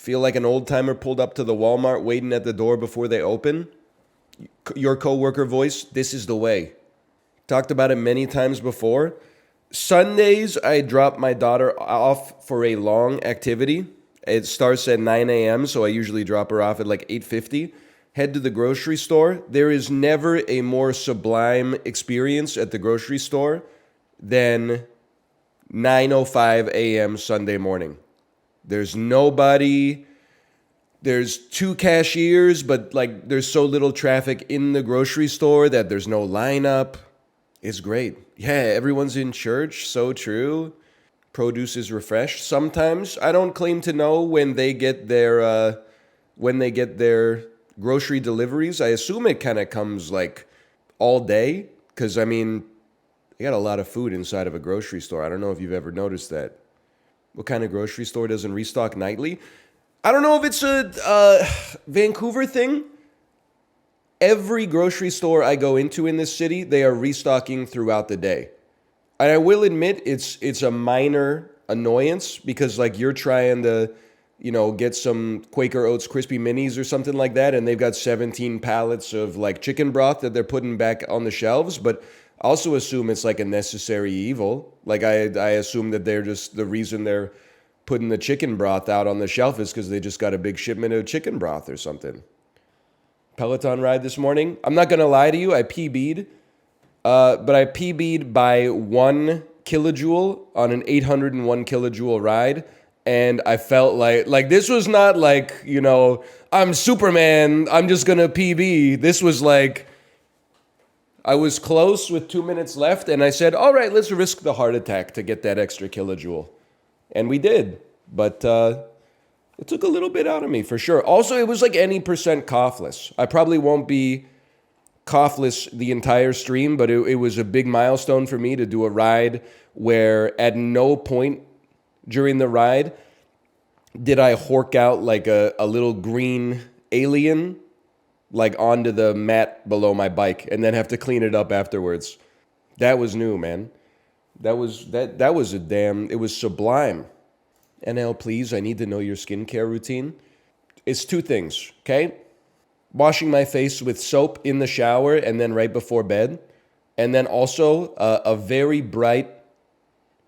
Feel like an old timer pulled up to the Walmart waiting at the door before they open? Your coworker voice, this is the way. Talked about it many times before. Sundays, I drop my daughter off for a long activity. It starts at 9 a.m., so I usually drop her off at like 8:50. Head to the grocery store. There is never a more sublime experience at the grocery store than 9:05 a.m. Sunday morning. There's nobody. There's 2 cashiers, but like there's so little traffic in the grocery store that there's no lineup. It's great. Yeah, everyone's in church. So true. Produce is refreshed. Sometimes I don't claim to know when they get their grocery deliveries. I assume it kind of comes like all day because I mean, they got a lot of food inside of a grocery store. I don't know if you've ever noticed that. What kind of grocery store doesn't restock nightly? I don't know if it's a Vancouver thing. Every grocery store I go into in this city, they are restocking throughout the day. And I will admit it's a minor annoyance because like you're trying to, get some Quaker Oats crispy minis or something like that, and they've got 17 pallets of like chicken broth that they're putting back on the shelves, but I also assume it's like a necessary evil. Like I assume that they're just the reason they're putting the chicken broth out on the shelf is because they just got a big shipment of chicken broth or something. Peloton ride this morning. I'm not going to lie to you. I PB'd. But I PB'd by 1 kilojoule on an 801 kilojoule ride. And I felt like this was not like, I'm Superman. I'm just going to PB. This was like, I was close with 2 minutes left. And I said, all right, let's risk the heart attack to get that extra kilojoule. And we did. But it took a little bit out of me for sure. Also, it was like any percent coughless. I probably won't be coughless the entire stream, but it was a big milestone for me to do a ride where at no point during the ride did I hork out like a little green alien like onto the mat below my bike and then have to clean it up afterwards. That was new, man. That was it was sublime. NL, please, I need to know your skincare routine. It's 2 things, okay? Washing my face with soap in the shower and then right before bed. And then also a very bright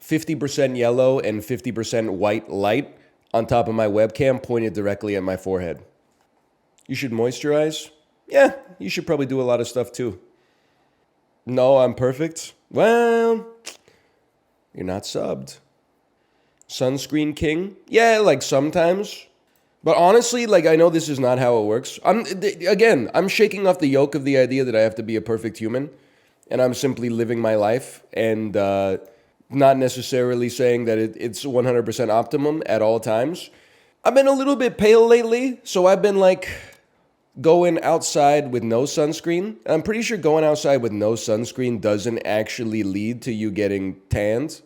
50% yellow and 50% white light on top of my webcam pointed directly at my forehead. You should moisturize? Yeah, you should probably do a lot of stuff too. No, I'm perfect. Well, you're not subbed. Sunscreen king? Yeah, like sometimes. But honestly, like I know this is not how it works. I'm shaking off the yoke of the idea that I have to be a perfect human. And I'm simply living my life and not necessarily saying that it's 100% optimum at all times. I've been a little bit pale lately, so I've been like going outside with no sunscreen. And I'm pretty sure going outside with no sunscreen doesn't actually lead to you getting tanned.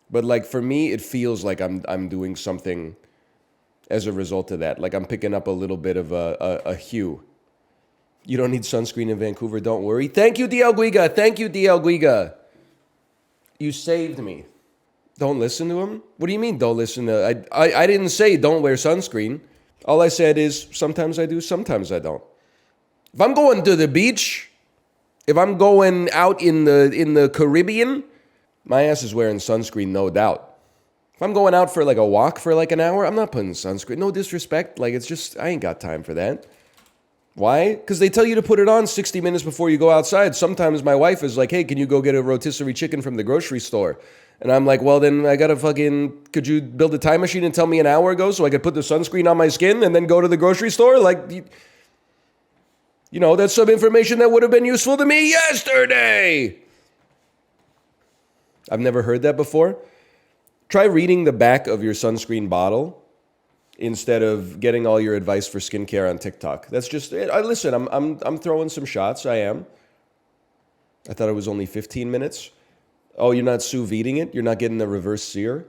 But like for me, it feels like I'm doing something as a result of that. Like I'm picking up a little bit of a hue. You don't need sunscreen in Vancouver, don't worry. Thank you, DL Guiga. Thank you, DL Guiga. You saved me. Don't listen to him? What do you mean don't listen to... I didn't say don't wear sunscreen. All I said is sometimes I do, sometimes I don't. If I'm going to the beach, if I'm going out in the Caribbean, my ass is wearing sunscreen, no doubt. If I'm going out for like a walk for like an hour, I'm not putting sunscreen. No disrespect. Like it's just, I ain't got time for that. Why? Because they tell you to put it on 60 minutes before you go outside. Sometimes my wife is like, hey, can you go get a rotisserie chicken from the grocery store? And I'm like, well, then I gotta could you build a time machine and tell me an hour ago so I could put the sunscreen on my skin and then go to the grocery store? Like, that's some information that would have been useful to me yesterday. I've never heard that before. Try reading the back of your sunscreen bottle instead of getting all your advice for skincare on TikTok. That's just it. Listen, I'm throwing some shots. I am. I thought it was only 15 minutes. Oh, you're not sous videing it? You're not getting the reverse sear?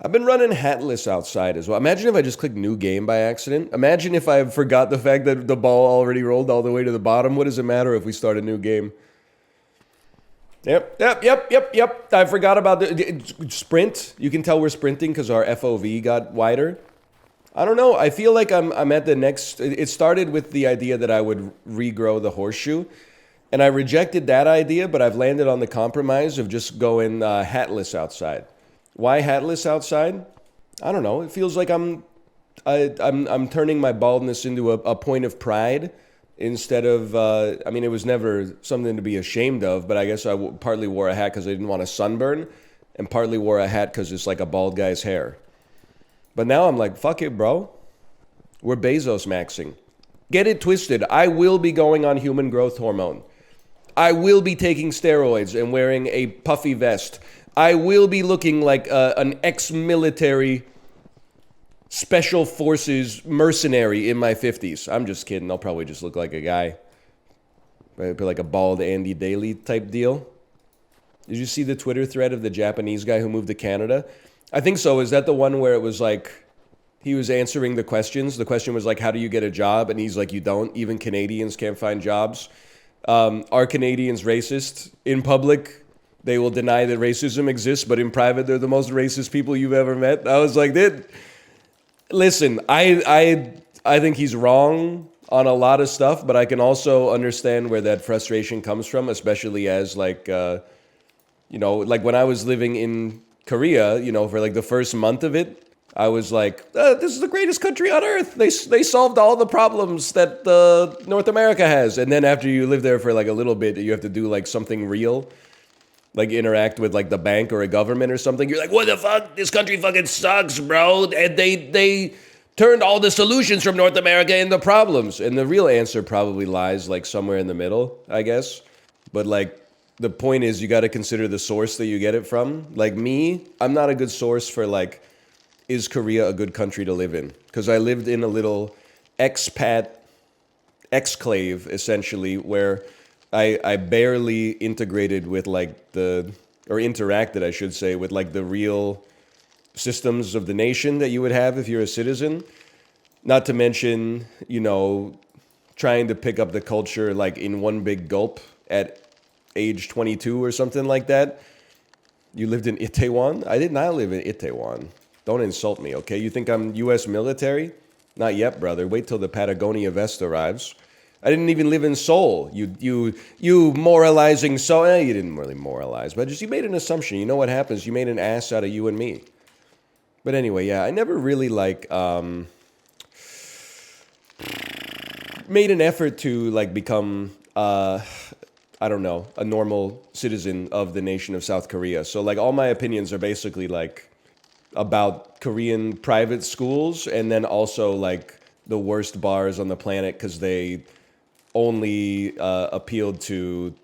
I've been running hatless outside as well. Imagine if I just clicked new game by accident. Imagine if I forgot the fact that the ball already rolled all the way to the bottom. What does it matter if we start a new game? Yep. I forgot about the sprint. You can tell we're sprinting because our FOV got wider. I don't know. I feel like I'm at the next. It started with the idea that I would regrow the horseshoe, and I rejected that idea. But I've landed on the compromise of just going hatless outside. Why hatless outside? I don't know. It feels like I'm turning my baldness into a point of pride instead of. I mean, it was never something to be ashamed of. But I guess partly wore a hat because I didn't want a sunburn, and partly wore a hat because it's like a bald guy's hair. But now I'm like, fuck it, bro. We're Bezos maxing. Get it twisted. I will be going on human growth hormone. I will be taking steroids and wearing a puffy vest. I will be looking like an ex-military special forces mercenary in my 50s. I'm just kidding. I'll probably just look like a guy. Maybe like a bald Andy Daly type deal. Did you see the Twitter thread of the Japanese guy who moved to Canada? I think so. Is that the one where it was like, he was answering the questions? The question was like, how do you get a job? And he's like, you don't. Even Canadians can't find jobs. Are Canadians racist? In public, they will deny that racism exists, but in private, they're the most racist people you've ever met. I was like, listen, I think he's wrong on a lot of stuff, but I can also understand where that frustration comes from, especially as like, like when I was living in Korea, for like the first month of it, I was like, this is the greatest country on earth. They solved all the problems that North America has. And then after you live there for like a little bit, you have to do like something real, like interact with like the bank or a government or something. You're like, what the fuck? This country fucking sucks, bro. And they turned all the solutions from North America into problems. And the real answer probably lies like somewhere in the middle, I guess. But like, the point is, you got to consider the source that you get it from. Like me, I'm not a good source for like, is Korea a good country to live in? Because I lived in a little expat exclave, essentially, where I barely integrated with like interacted, I should say, with like the real systems of the nation that you would have if you're a citizen. Not to mention, trying to pick up the culture like in one big gulp at age 22 or something like that. You lived in Itaewon? I did not live in Itaewon. Don't insult me, okay? You think I'm U.S. military? Not yet, brother. Wait till the Patagonia vest arrives. I didn't even live in Seoul. You moralizing Seoul. You didn't really moralize, but just you made an assumption. You know what happens? You made an ass out of you and me. But anyway, yeah, I never really like made an effort to like become I don't know, a normal citizen of the nation of South Korea. So like all my opinions are basically like about Korean private schools and then also like the worst bars on the planet because they only appealed to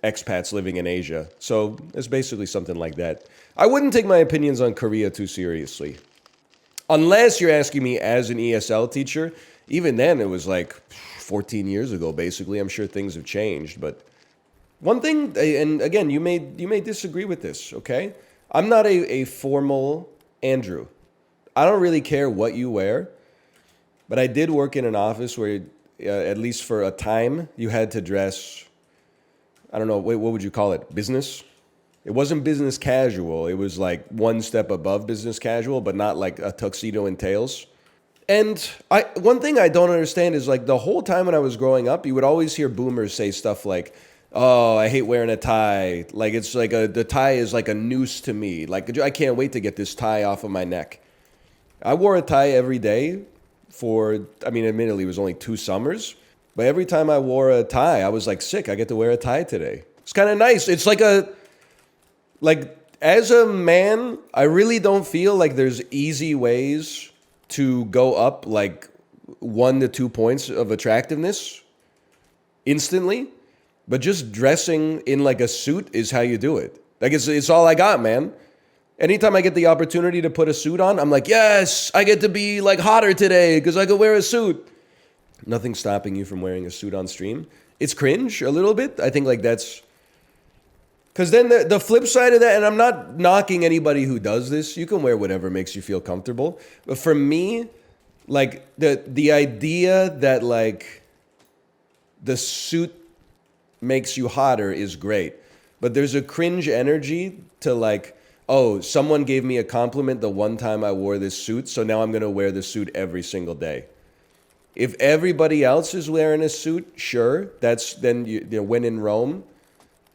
expats living in Asia. So it's basically something like that. I wouldn't take my opinions on Korea too seriously. Unless you're asking me as an ESL teacher. Even then it was like 14 years ago basically. I'm sure things have changed, but one thing, and again, you may disagree with this, okay? I'm not a formal Andrew. I don't really care what you wear, but I did work in an office where, at least for a time, you had to dress, I don't know, what would you call it? Business? It wasn't business casual. It was like one step above business casual, but not like a tuxedo and tails. And one thing I don't understand is like the whole time when I was growing up, you would always hear boomers say stuff like, oh, I hate wearing a tie. Like it's like the tie is like a noose to me. Like I can't wait to get this tie off of my neck. I wore a tie every day admittedly it was only 2 summers, but every time I wore a tie, I was like sick. I get to wear a tie today. It's kind of nice. It's like as a man, I really don't feel like there's easy ways to go up like 1 to 2 points of attractiveness instantly. But just dressing in like a suit is how you do it. Like it's all I got, man. Anytime I get the opportunity to put a suit on, I'm like, yes, I get to be like hotter today because I could wear a suit. Nothing stopping you from wearing a suit on stream. It's cringe a little bit. I think like that's because then the flip side of that, and I'm not knocking anybody who does this. You can wear whatever makes you feel comfortable. But for me, like the idea that like the suit makes you hotter is great. But there's a cringe energy to like, oh, someone gave me a compliment the one time I wore this suit, so now I'm going to wear the suit every single day. If everybody else is wearing a suit, sure, that's then when in Rome,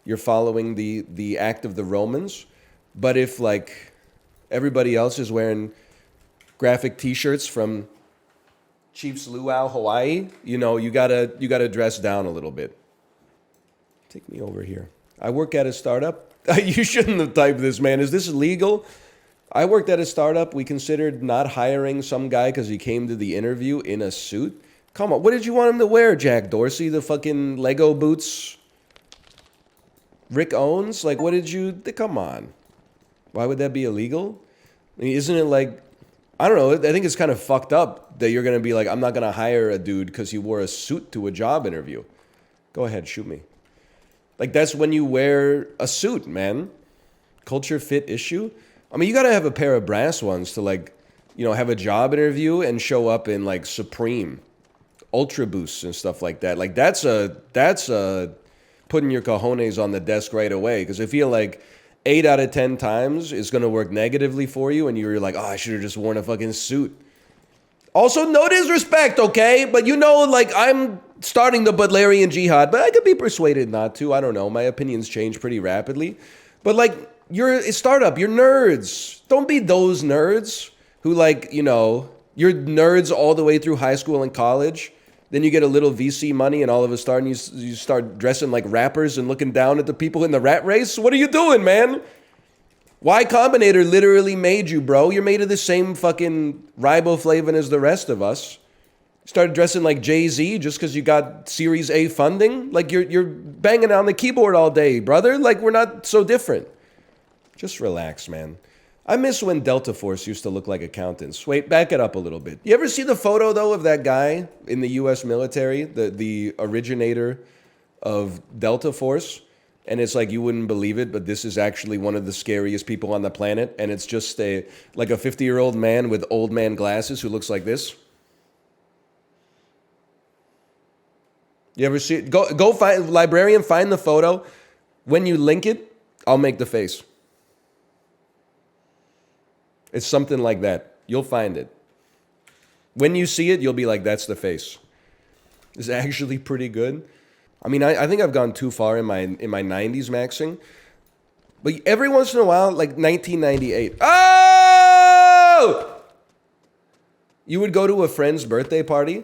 you're following the act of the Romans. But if like everybody else is wearing graphic T-shirts from Chiefs Luau, Hawaii, you gotta dress down a little bit. Take me over here. I work at a startup. You shouldn't have typed this, man. Is this illegal? I worked at a startup. We considered not hiring some guy because he came to the interview in a suit. Come on, what did you want him to wear, Jack Dorsey? The fucking Lego boots Rick owns? Like, what did you... Come on. Why would that be illegal? I mean, isn't it like... I don't know. I think it's kind of fucked up that you're going to be like, I'm not going to hire a dude because he wore a suit to a job interview. Go ahead, shoot me. Like, that's when you wear a suit, man. Culture fit issue. I mean, you got to have a pair of brass ones to, like, have a job interview and show up in, like, Supreme, Ultra Boosts and stuff like that. Like, that's a putting your cojones on the desk right away. Because I feel like 8 out of 10 times it's going to work negatively for you. And you're like, oh, I should have just worn a fucking suit. Also, no disrespect, okay? But like, I'm starting the Butlerian jihad, but I could be persuaded not to. I don't know. My opinions change pretty rapidly. But, like, you're a startup. You're nerds. Don't be those nerds who, like, you're nerds all the way through high school and college. Then you get a little VC money, and all of a sudden you start dressing like rappers and looking down at the people in the rat race. What are you doing, man? Y Combinator literally made you, bro. You're made of the same fucking riboflavin as the rest of us. Started dressing like Jay-Z just because you got Series A funding? Like, you're banging on the keyboard all day, brother. Like, we're not so different. Just relax, man. I miss when Delta Force used to look like accountants. Wait, back it up a little bit. You ever see the photo, though, of that guy in the U.S. military, the originator of Delta Force? And it's like, you wouldn't believe it, but this is actually one of the scariest people on the planet. And it's just like a 50-year-old man with old man glasses who looks like this. You ever see it? Go find, librarian, find the photo. When you link it, I'll make the face. It's something like that. You'll find it. When you see it, you'll be like, that's the face. It's actually pretty good. I mean, I think I've gone too far in my 90s maxing. But every once in a while, like 1998. Oh! You would go to a friend's birthday party,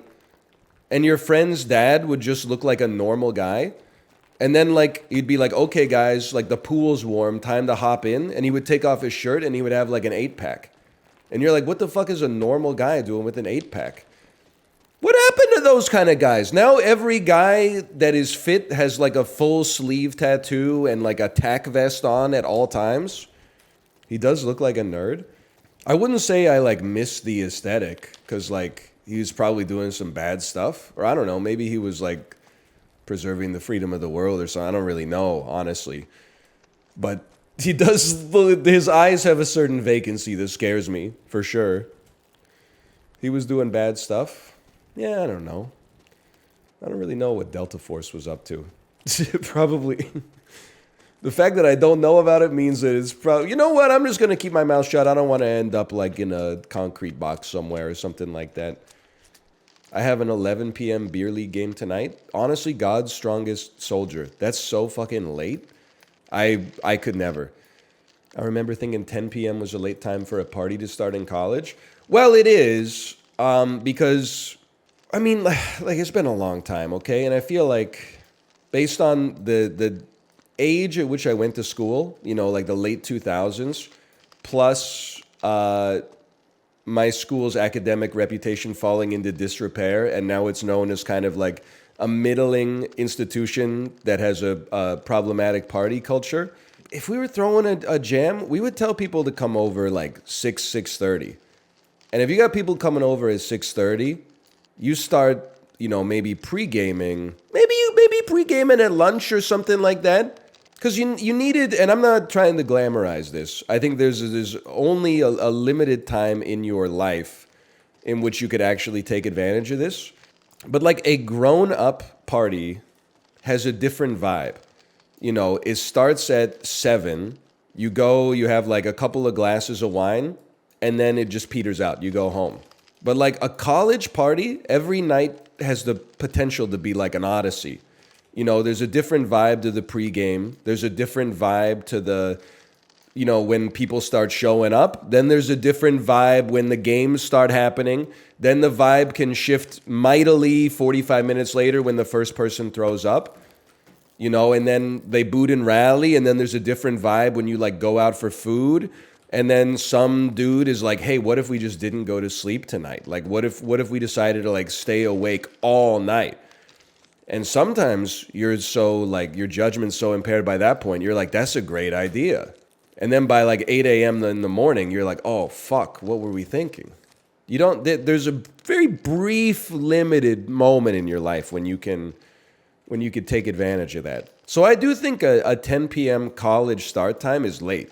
and your friend's dad would just look like a normal guy. And then, like, he'd be like, okay, guys, like, the pool's warm, time to hop in. And he would take off his shirt, and he would have, like, an 8-pack. And you're like, what the fuck is a normal guy doing with an 8-pack? What happened to those kind of guys? Now every guy that is fit has, like, a full sleeve tattoo and, like, a tack vest on at all times. He does look like a nerd. I wouldn't say I, like, miss the aesthetic, because, like, he was probably doing some bad stuff. Or I don't know, maybe he was, like, preserving the freedom of the world or something. I don't really know, honestly. But he does, his eyes have a certain vacancy that scares me, for sure. He was doing bad stuff. Yeah, I don't know. I don't really know what Delta Force was up to. Probably. The fact that I don't know about it means that it's probably... You know what? I'm just going to keep my mouth shut. I don't want to end up like in a concrete box somewhere or something like that. I have an 11 p.m. beer league game tonight. Honestly, God's strongest soldier. That's so fucking late. I could never. I remember thinking 10 p.m. was a late time for a party to start in college. Well, it is, because, I mean, like it's been a long time, okay? And I feel like based on the age at which I went to school, like the late 2000s, plus my school's academic reputation falling into disrepair, and now it's known as kind of like a middling institution that has a problematic party culture. If we were throwing a jam, we would tell people to come over like 6:30. And if you got people coming over at 6:30, you start, maybe pre-gaming. Maybe pre-gaming at lunch or something like that. Because you needed, and I'm not trying to glamorize this. I think there's only a limited time in your life in which you could actually take advantage of this. But like a grown-up party has a different vibe. It starts at 7. You go, you have like a couple of glasses of wine, and then it just peters out. You go home. But like a college party, every night has the potential to be like an odyssey. You know, there's a different vibe to the pregame. There's a different vibe to the, you know, when people start showing up. Then there's a different vibe when the games start happening. Then the vibe can shift mightily 45 minutes later when the first person throws up. You know, and then they boot and rally, and then there's a different vibe when you like go out for food. And then some dude is like, hey, what if we just didn't go to sleep tonight? Like, what if we decided to like stay awake all night? And sometimes you're so like, your judgment's so impaired by that point, you're like, that's a great idea. And then by like 8 a.m. in the morning, you're like, oh, fuck, what were we thinking? You don't, there's a very brief, limited moment in your life when you could take advantage of that. So I do think a 10 p.m. college start time is late.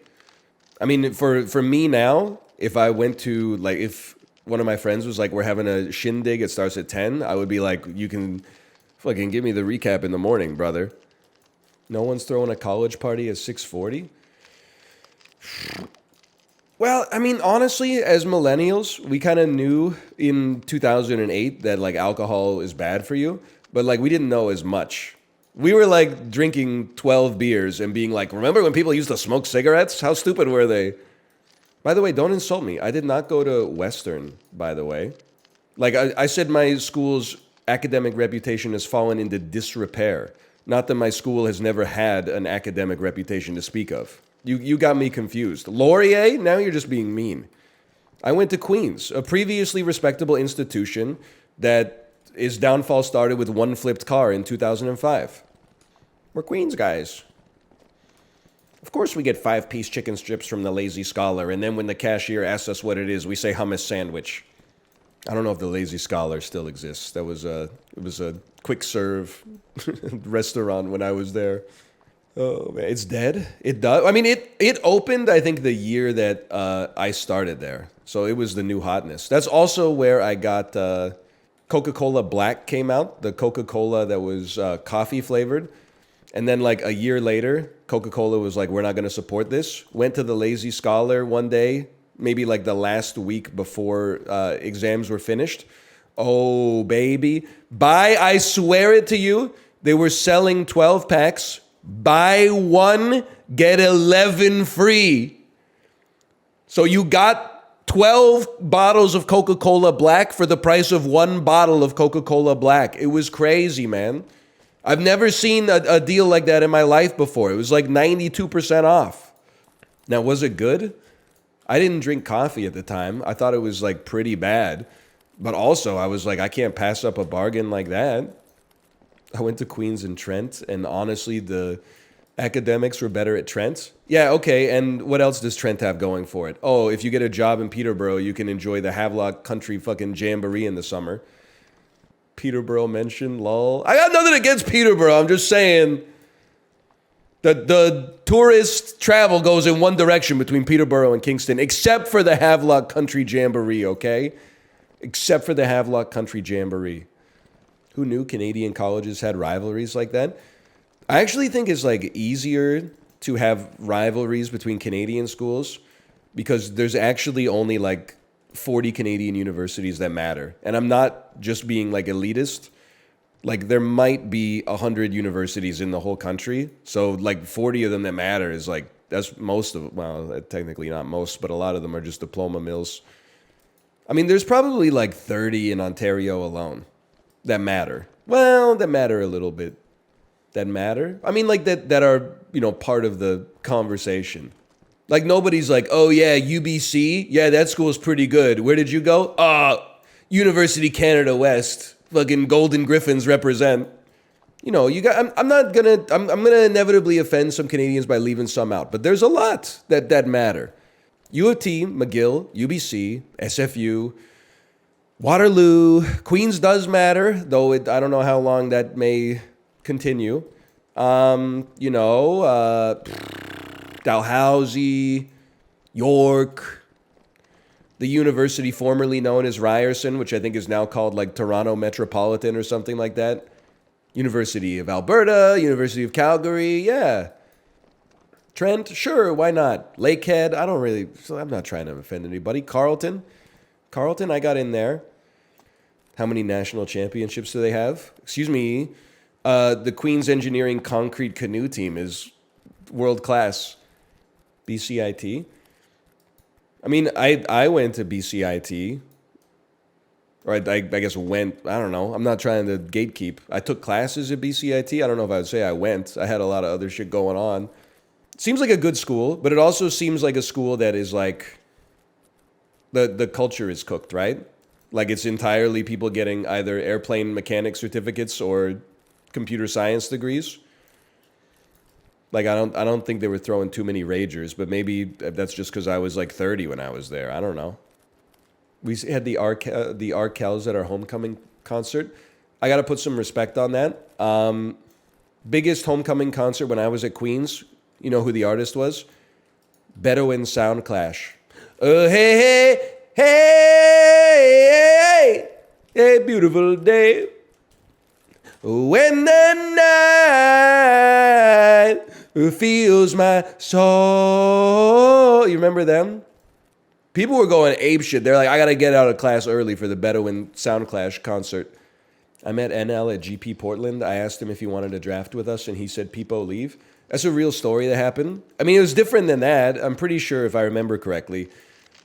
I mean, for me now, if I went to, like, if one of my friends was like, we're having a shindig, it starts at 10, I would be like, you can fucking give me the recap in the morning, brother. No one's throwing a college party at 6:40? Well, I mean, honestly, as millennials, we kind of knew in 2008 that, like, alcohol is bad for you, but, like, we didn't know as much. We were, like, drinking 12 beers and being like, remember when people used to smoke cigarettes? How stupid were they? By the way, don't insult me. I did not go to Western, by the way. Like, I said my school's academic reputation has fallen into disrepair. Not that my school has never had an academic reputation to speak of. You got me confused. Laurier? Now you're just being mean. I went to Queens, a previously respectable institution that its downfall started with one flipped car in 2005. We're Queens guys. Of course we get 5-piece chicken strips from the Lazy Scholar, and then when the cashier asks us what it is, we say hummus sandwich. I don't know if the Lazy Scholar still exists. It was a quick serve restaurant when I was there. Oh man, it's dead. It does. I mean, it opened, I think, the year that I started there. So it was the new hotness. That's also where I got Coca-Cola Black came out, the Coca-Cola that was coffee flavored. And then like a year later, Coca-Cola was like, we're not going to support this. Went to the Lazy Scholar one day, maybe like the last week before exams were finished. Oh, baby. I swear it to you, they were selling 12 packs. Buy one, get 11 free. So you got 12 bottles of Coca-Cola Black for the price of one bottle of Coca-Cola Black. It was crazy, man. I've never seen a deal like that in my life before. It was like 92% off. Now, was it good? I didn't drink coffee at the time. I thought it was like pretty bad. But also, I was like, I can't pass up a bargain like that. I went to Queens and Trent, and honestly, the academics were better at Trent. Yeah, okay, and what else does Trent have going for it? Oh, if you get a job in Peterborough, you can enjoy the Havelock Country fucking Jamboree in the summer. Peterborough mention, lol. I got nothing against Peterborough, I'm just saying that the tourist travel goes in one direction between Peterborough and Kingston, except for the Havelock Country Jamboree, okay? Except for the Havelock Country Jamboree. Who knew Canadian colleges had rivalries like that? I actually think it's like easier to have rivalries between Canadian schools because there's actually only like 40 Canadian universities that matter. And I'm not just being like elitist. Like there might be 100 universities in the whole country. So like 40 of them that matter is like, that's most of, well, technically not most, but a lot of them are just diploma mills. I mean, there's probably like 30 in Ontario alone. That matter. Well, that matter a little bit. That matter? I mean, like that are, you know, part of the conversation. Like nobody's like, oh yeah, UBC? Yeah, that school's pretty good. Where did you go? University Canada West. Fucking Golden Griffins represent. You know, you got I'm gonna inevitably offend some Canadians by leaving some out, but there's a lot that matter. U of T, McGill, UBC, SFU, Waterloo, Queens does matter, though I don't know how long that may continue. Dalhousie, York, the university formerly known as Ryerson, which I think is now called like Toronto Metropolitan or something like that. University of Alberta, University of Calgary, yeah. Trent, sure, why not? Lakehead, I'm not trying to offend anybody. Carlton, I got in there. How many national championships do they have? Excuse me. The Queen's Engineering Concrete Canoe Team is world class. BCIT. I mean, I went to BCIT. Or I guess went. I don't know. I'm not trying to gatekeep. I took classes at BCIT. I don't know if I would say I went. I had a lot of other shit going on. Seems like a good school, but it also seems like a school that is like the culture is cooked, right? Like it's entirely people getting either airplane mechanic certificates or computer science degrees. Like I don't think they were throwing too many ragers, but maybe that's just because I was like 30 when I was there. I don't know. We had the Arkells at our homecoming concert. I got to put some respect on that. Biggest homecoming concert when I was at Queens. You know who the artist was? Bedouin Sound Clash. Hey, hey, hey, hey, beautiful day. When the night feels my soul. You remember them? People were going ape shit. They're like, I got to get out of class early for the Bedouin Sound Clash concert. I met NL at GP Portland. I asked him if he wanted to draft with us, and he said, Peepo, leave. That's a real story that happened. I mean, it was different than that. I'm pretty sure, if I remember correctly,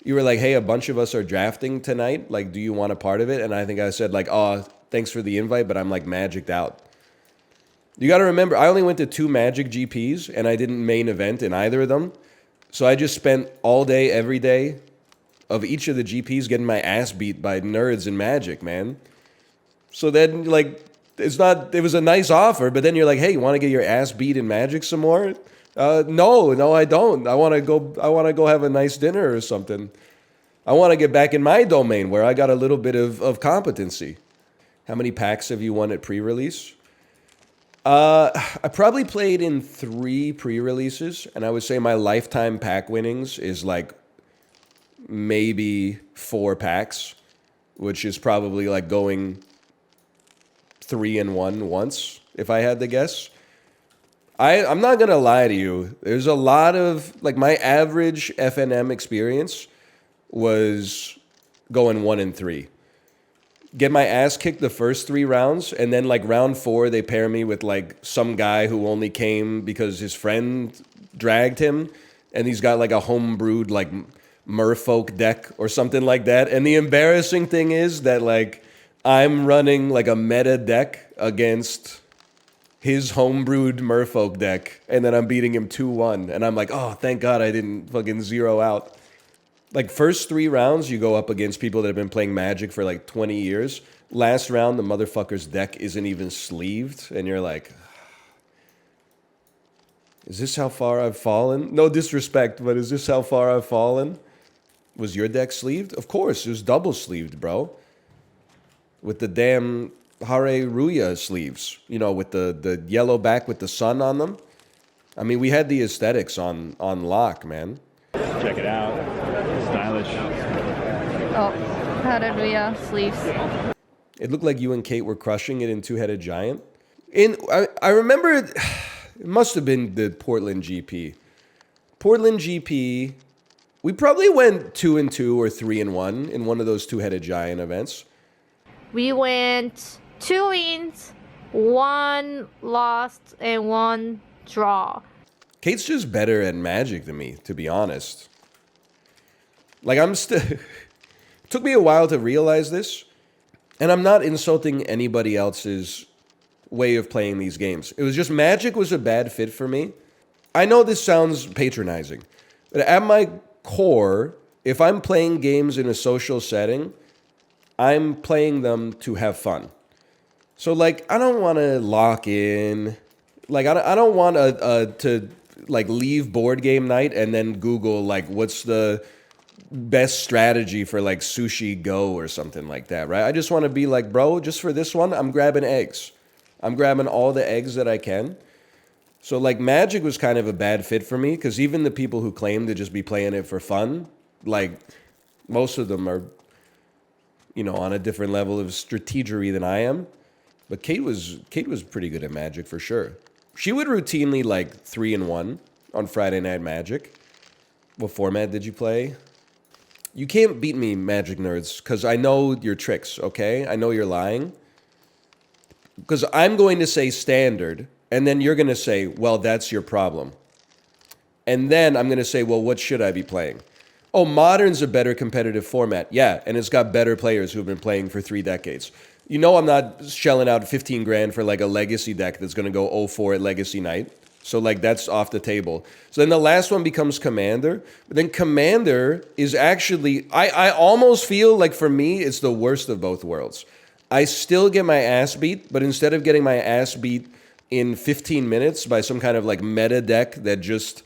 you were like, hey, a bunch of us are drafting tonight. Like, do you want a part of it? And I think I said, like, oh, thanks for the invite, but I'm, like, magicked out. You got to remember, I only went to 2 Magic GPs, and I didn't main event in either of them. So I just spent all day, every day of each of the GPs getting my ass beat by nerds in Magic, man. So then, like, it was a nice offer, but then you're like, hey, you want to get your ass beat in Magic some more? No, I don't. I want to go have a nice dinner or something. I want to get back in my domain where I got a little bit of competency. How many packs have you won at pre-release? I probably played in 3 pre-releases, and I would say my lifetime pack winnings is like maybe 4 packs, which is probably like going 3-1 once, if I had to guess. I'm not going to lie to you. There's a lot of, like, my average FNM experience was going 1-3. Get my ass kicked the first 3 rounds, and then, like, round 4, they pair me with, like, some guy who only came because his friend dragged him, and he's got, like, a homebrewed, like, merfolk deck or something like that. And the embarrassing thing is that, like, I'm running, like, a meta deck against his homebrewed merfolk deck, and then I'm beating him 2-1, and I'm like, oh, thank God I didn't fucking zero out. Like, first 3 rounds, you go up against people that have been playing Magic for, like, 20 years. Last round, the motherfucker's deck isn't even sleeved, and you're like, is this how far I've fallen? No disrespect, but is this how far I've fallen? Was your deck sleeved? Of course, it was double sleeved, bro. With the damn Hare Ruya sleeves, you know, with the yellow back with the sun on them. I mean, we had the aesthetics on lock, man. Check it out. Stylish. Oh, Hare Ruya sleeves. It looked like you and Kate were crushing it in Two-Headed Giant. I remember it must have been the Portland GP. Portland GP, we probably went 2-2 or 3-1 in one of those Two-Headed Giant events. We went 2 wins, 1 lost, and 1 draw. Kate's just better at Magic than me, to be honest. Like, I'm still... It took me a while to realize this, and I'm not insulting anybody else's way of playing these games. It was just Magic was a bad fit for me. I know this sounds patronizing, but at my core, if I'm playing games in a social setting, I'm playing them to have fun. So, like, I don't want to lock in. Like, I don't want to like, leave board game night and then Google, like, what's the best strategy for, like, Sushi Go or something like that, right? I just want to be like, bro, just for this one, I'm grabbing eggs. I'm grabbing all the eggs that I can. So, like, Magic was kind of a bad fit for me because even the people who claim to just be playing it for fun, like, most of them are, you know, on a different level of strategery than I am. But Kate was pretty good at Magic for sure. She would routinely, like, 3-1 on Friday Night Magic. What format did you play? You can't beat me, Magic nerds, because I know your tricks, okay? I know you're lying. Because I'm going to say standard, and then you're going to say, well, that's your problem. And then I'm going to say, well, what should I be playing? Oh, Modern's a better competitive format. Yeah, and it's got better players who've been playing for 3 decades. You know I'm not shelling out 15 grand for like a Legacy deck that's going to go 0-4 at Legacy Night. So like that's off the table. So then the last one becomes Commander. But then Commander is actually, I almost feel like for me, it's the worst of both worlds. I still get my ass beat, but instead of getting my ass beat in 15 minutes by some kind of like meta deck that just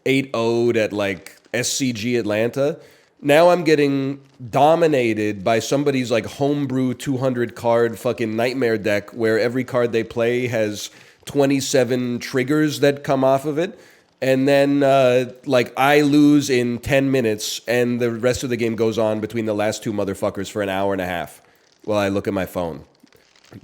8-0'd at like SCG Atlanta, now I'm getting dominated by somebody's like homebrew 200 card fucking nightmare deck where every card they play has 27 triggers that come off of it. And then like I lose in 10 minutes and the rest of the game goes on between the last 2 motherfuckers for an hour and a half while I look at my phone.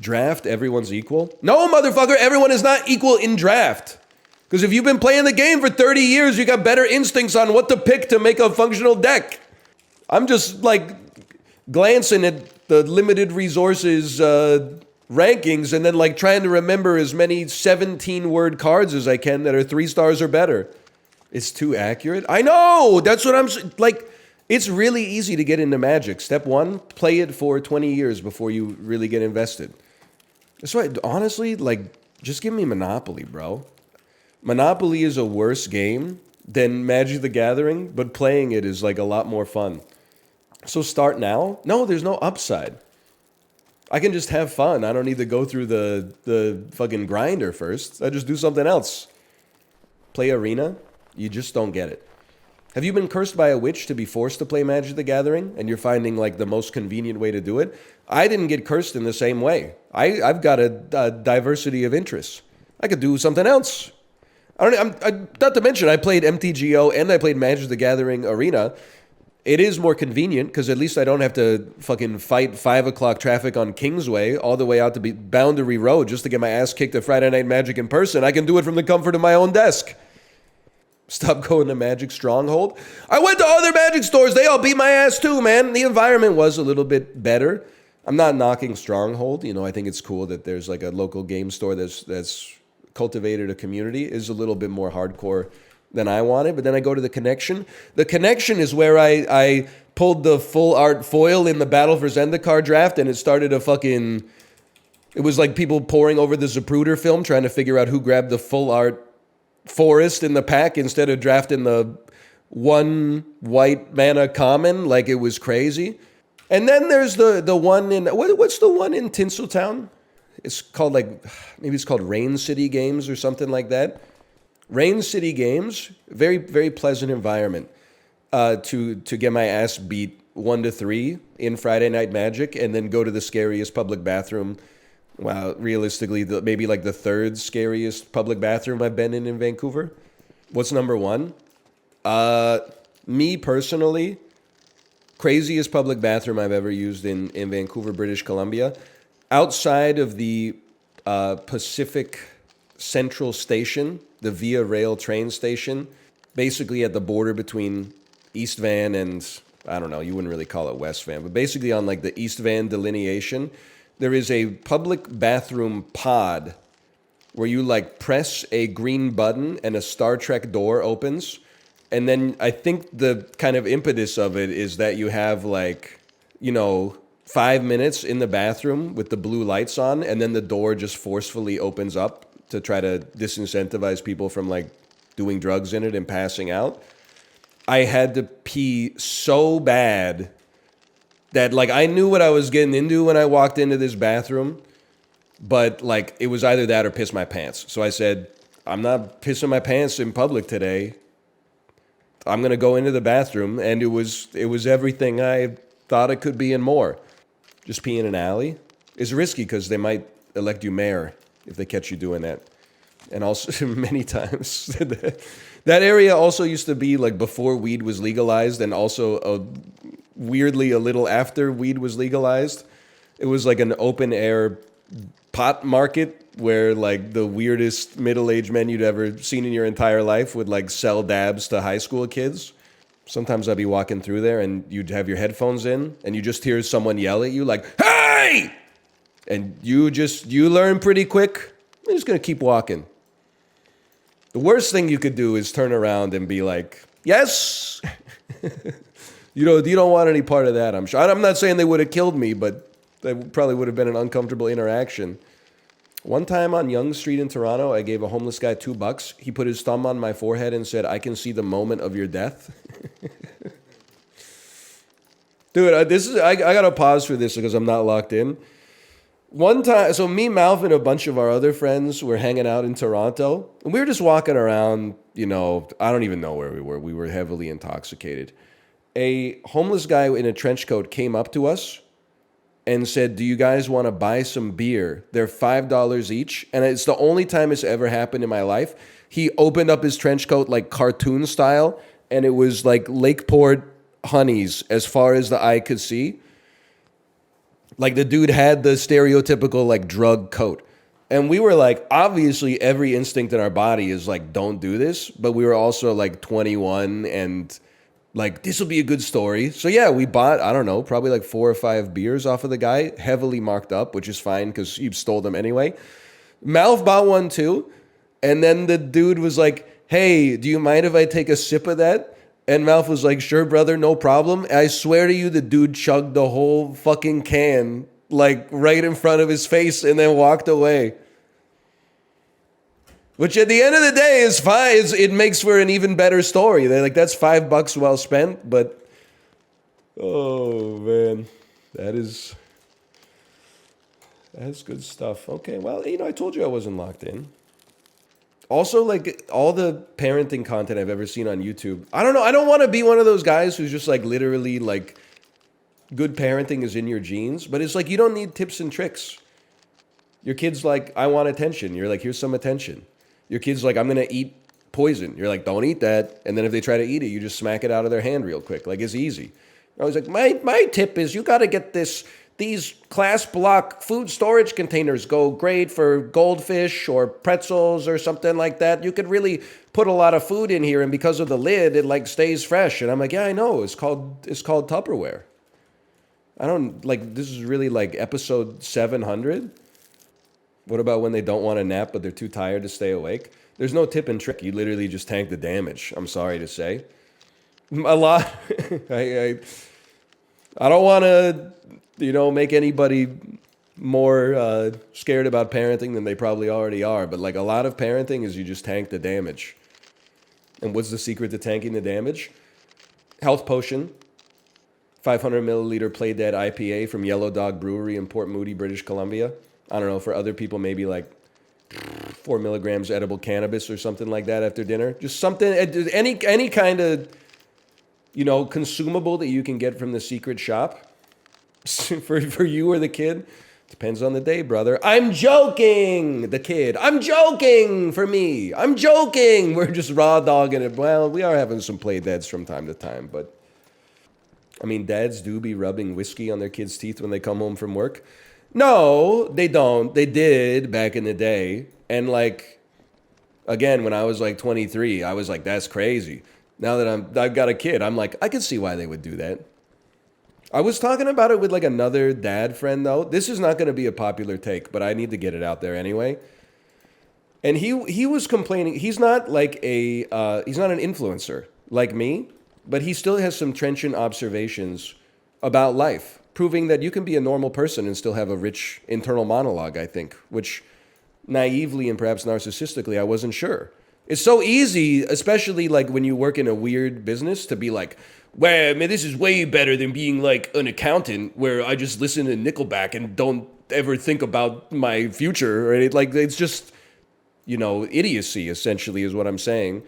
Draft, everyone's equal? No, motherfucker, everyone is not equal in draft. Because if you've been playing the game for 30 years, you got better instincts on what to pick to make a functional deck. I'm just like glancing at the limited resources rankings and then like trying to remember as many 17-word cards as I can that are 3 stars or better. It's too accurate. I know. That's what I'm like. It's really easy to get into Magic. Step 1, play it for 20 years before you really get invested. That's why, honestly, like, just give me Monopoly, bro. Monopoly is a worse game than Magic the Gathering, but playing it is like a lot more fun. So start now? No, there's no upside. I can just have fun. I don't need to go through the fucking grinder first. I just do something else. Play Arena? You just don't get it. Have you been cursed by a witch to be forced to play Magic the Gathering and you're finding like the most convenient way to do it? I didn't get cursed in the same way. I've got a diversity of interests. I could do something else. Not to mention, I played MTGO and I played Magic the Gathering Arena. It is more convenient because at least I don't have to fucking fight 5 o'clock traffic on Kingsway all the way out to Boundary Road just to get my ass kicked at Friday Night Magic in person. I can do it from the comfort of my own desk. Stop going to Magic Stronghold. I went to other Magic stores. They all beat my ass too, man. The environment was a little bit better. I'm not knocking Stronghold. You know, I think it's cool that there's like a local game store that's cultivated a community. Is a little bit more hardcore than I wanted. But then I go to the Connection. The Connection is where I pulled the full art foil in the Battle for Zendikar draft and it started a fucking... It was like people poring over the Zapruder film trying to figure out who grabbed the full art forest in the pack instead of drafting the 1 white mana common. Like it was crazy. And then there's the one in what's the one in Tinseltown? It's called like maybe it's called Rain City Games or something like that. Rain City Games, very very pleasant environment to get my ass beat 1-3 in Friday Night Magic and then go to the scariest public bathroom. Wow, realistically, maybe like the 3rd scariest public bathroom I've been in Vancouver. What's number 1? Me personally, craziest public bathroom I've ever used in Vancouver, British Columbia. Outside of the Pacific Central Station, the Via Rail train station, basically at the border between East Van and, I don't know, you wouldn't really call it West Van, but basically on like the East Van delineation, there is a public bathroom pod where you like press a green button and a Star Trek door opens. And then I think the kind of impetus of it is that you have like, you know, 5 minutes in the bathroom with the blue lights on and then the door just forcefully opens up to try to disincentivize people from like doing drugs in it and passing out. I had to pee so bad that like I knew what I was getting into when I walked into this bathroom, but like it was either that or piss my pants. So I said, I'm not pissing my pants in public today. I'm going to go into the bathroom, and it was everything I thought it could be and more. Just pee in an alley is risky because they might elect you mayor if they catch you doing that. And also many times that area also used to be like before weed was legalized and also weirdly a little after weed was legalized. It was like an open air pot market where like the weirdest middle-aged men you'd ever seen in your entire life would like sell dabs to high school kids. Sometimes I'd be walking through there and you'd have your headphones in and you just hear someone yell at you like, "Hey!" And you learn pretty quick. I'm just going to keep walking. The worst thing you could do is turn around and be like, "Yes." You don't want any part of that, I'm sure. I'm not saying they would have killed me, but that probably would have been an uncomfortable interaction. One time on Yonge Street in Toronto, I gave a homeless guy $2. He put his thumb on my forehead and said, "I can see the moment of your death." Dude, I gotta pause for this because I'm not locked in. One time, so me, Malv, and a bunch of our other friends were hanging out in Toronto, and we were just walking around, I don't even know where we were. We were heavily intoxicated. A homeless guy in a trench coat came up to us and said, "Do you guys want to buy some beer? They're $5 each." And it's the only time it's ever happened in my life. He opened up his trench coat like cartoon style, and it was like Lakeport honeys as far as the eye could see. Like the dude had the stereotypical like drug coat. And we were like, obviously every instinct in our body is like, don't do this. But we were also like 21 and like, this will be a good story. So yeah, we bought, I don't know, probably like 4 or 5 beers off of the guy, heavily marked up, which is fine because he stole them anyway. Malv bought one too. And then the dude was like, "Hey, do you mind if I take a sip of that?" And Malv was like, "Sure, brother, no problem." I swear to you, the dude chugged the whole fucking can, like right in front of his face and then walked away. Which at the end of the day is fine. It makes for an even better story. They're like, that's $5 well spent, but oh man, that's good stuff. Okay, well, I told you I wasn't locked in. Also, like all the parenting content I've ever seen on YouTube, I don't know. I don't want to be one of those guys who's just like literally like good parenting is in your genes, but it's like you don't need tips and tricks. Your kid's like, "I want attention." You're like, "Here's some attention." Your kid's like, "I'm going to eat poison." You're like, "Don't eat that." And then if they try to eat it, you just smack it out of their hand real quick. Like, it's easy. I was like, my tip is you got to get these class block food storage containers go great for goldfish or pretzels or something like that. You could really put a lot of food in here, and because of the lid, it like stays fresh. And I'm like, "Yeah, I know. It's called Tupperware." I don't like, this is really like episode 700. What about when they don't want to nap, but they're too tired to stay awake? There's no tip and trick. You literally just tank the damage. I'm sorry to say. A lot. I don't want to, make anybody more scared about parenting than they probably already are. But like a lot of parenting is you just tank the damage. And what's the secret to tanking the damage? Health potion. 500 milliliter Play Dead IPA from Yellow Dog Brewery in Port Moody, British Columbia. I don't know, for other people, maybe like 4 milligrams edible cannabis or something like that after dinner. Just something, any kind of, consumable that you can get from the secret shop for you or the kid. Depends on the day, brother. I'm joking, the kid. I'm joking for me. I'm joking. We're just raw dogging it. Well, we are having some play deads from time to time, but I mean, dads do be rubbing whiskey on their kids' teeth when they come home from work. No, they don't. They did back in the day. And like, again, when I was like 23, I was like, that's crazy. Now that I've got a kid, I'm like, I can see why they would do that. I was talking about it with like another dad friend though. This is not going to be a popular take, but I need to get it out there anyway. And he was complaining. He's not like he's not an influencer like me, but he still has some trenchant observations about life, proving that you can be a normal person and still have a rich internal monologue, I think, which naively and perhaps narcissistically, I wasn't sure. It's so easy, especially like when you work in a weird business, to be like, "Well, man, this is way better than being like an accountant where I just listen to Nickelback and don't ever think about my future." Right? Like, it's just, idiocy, essentially, is what I'm saying.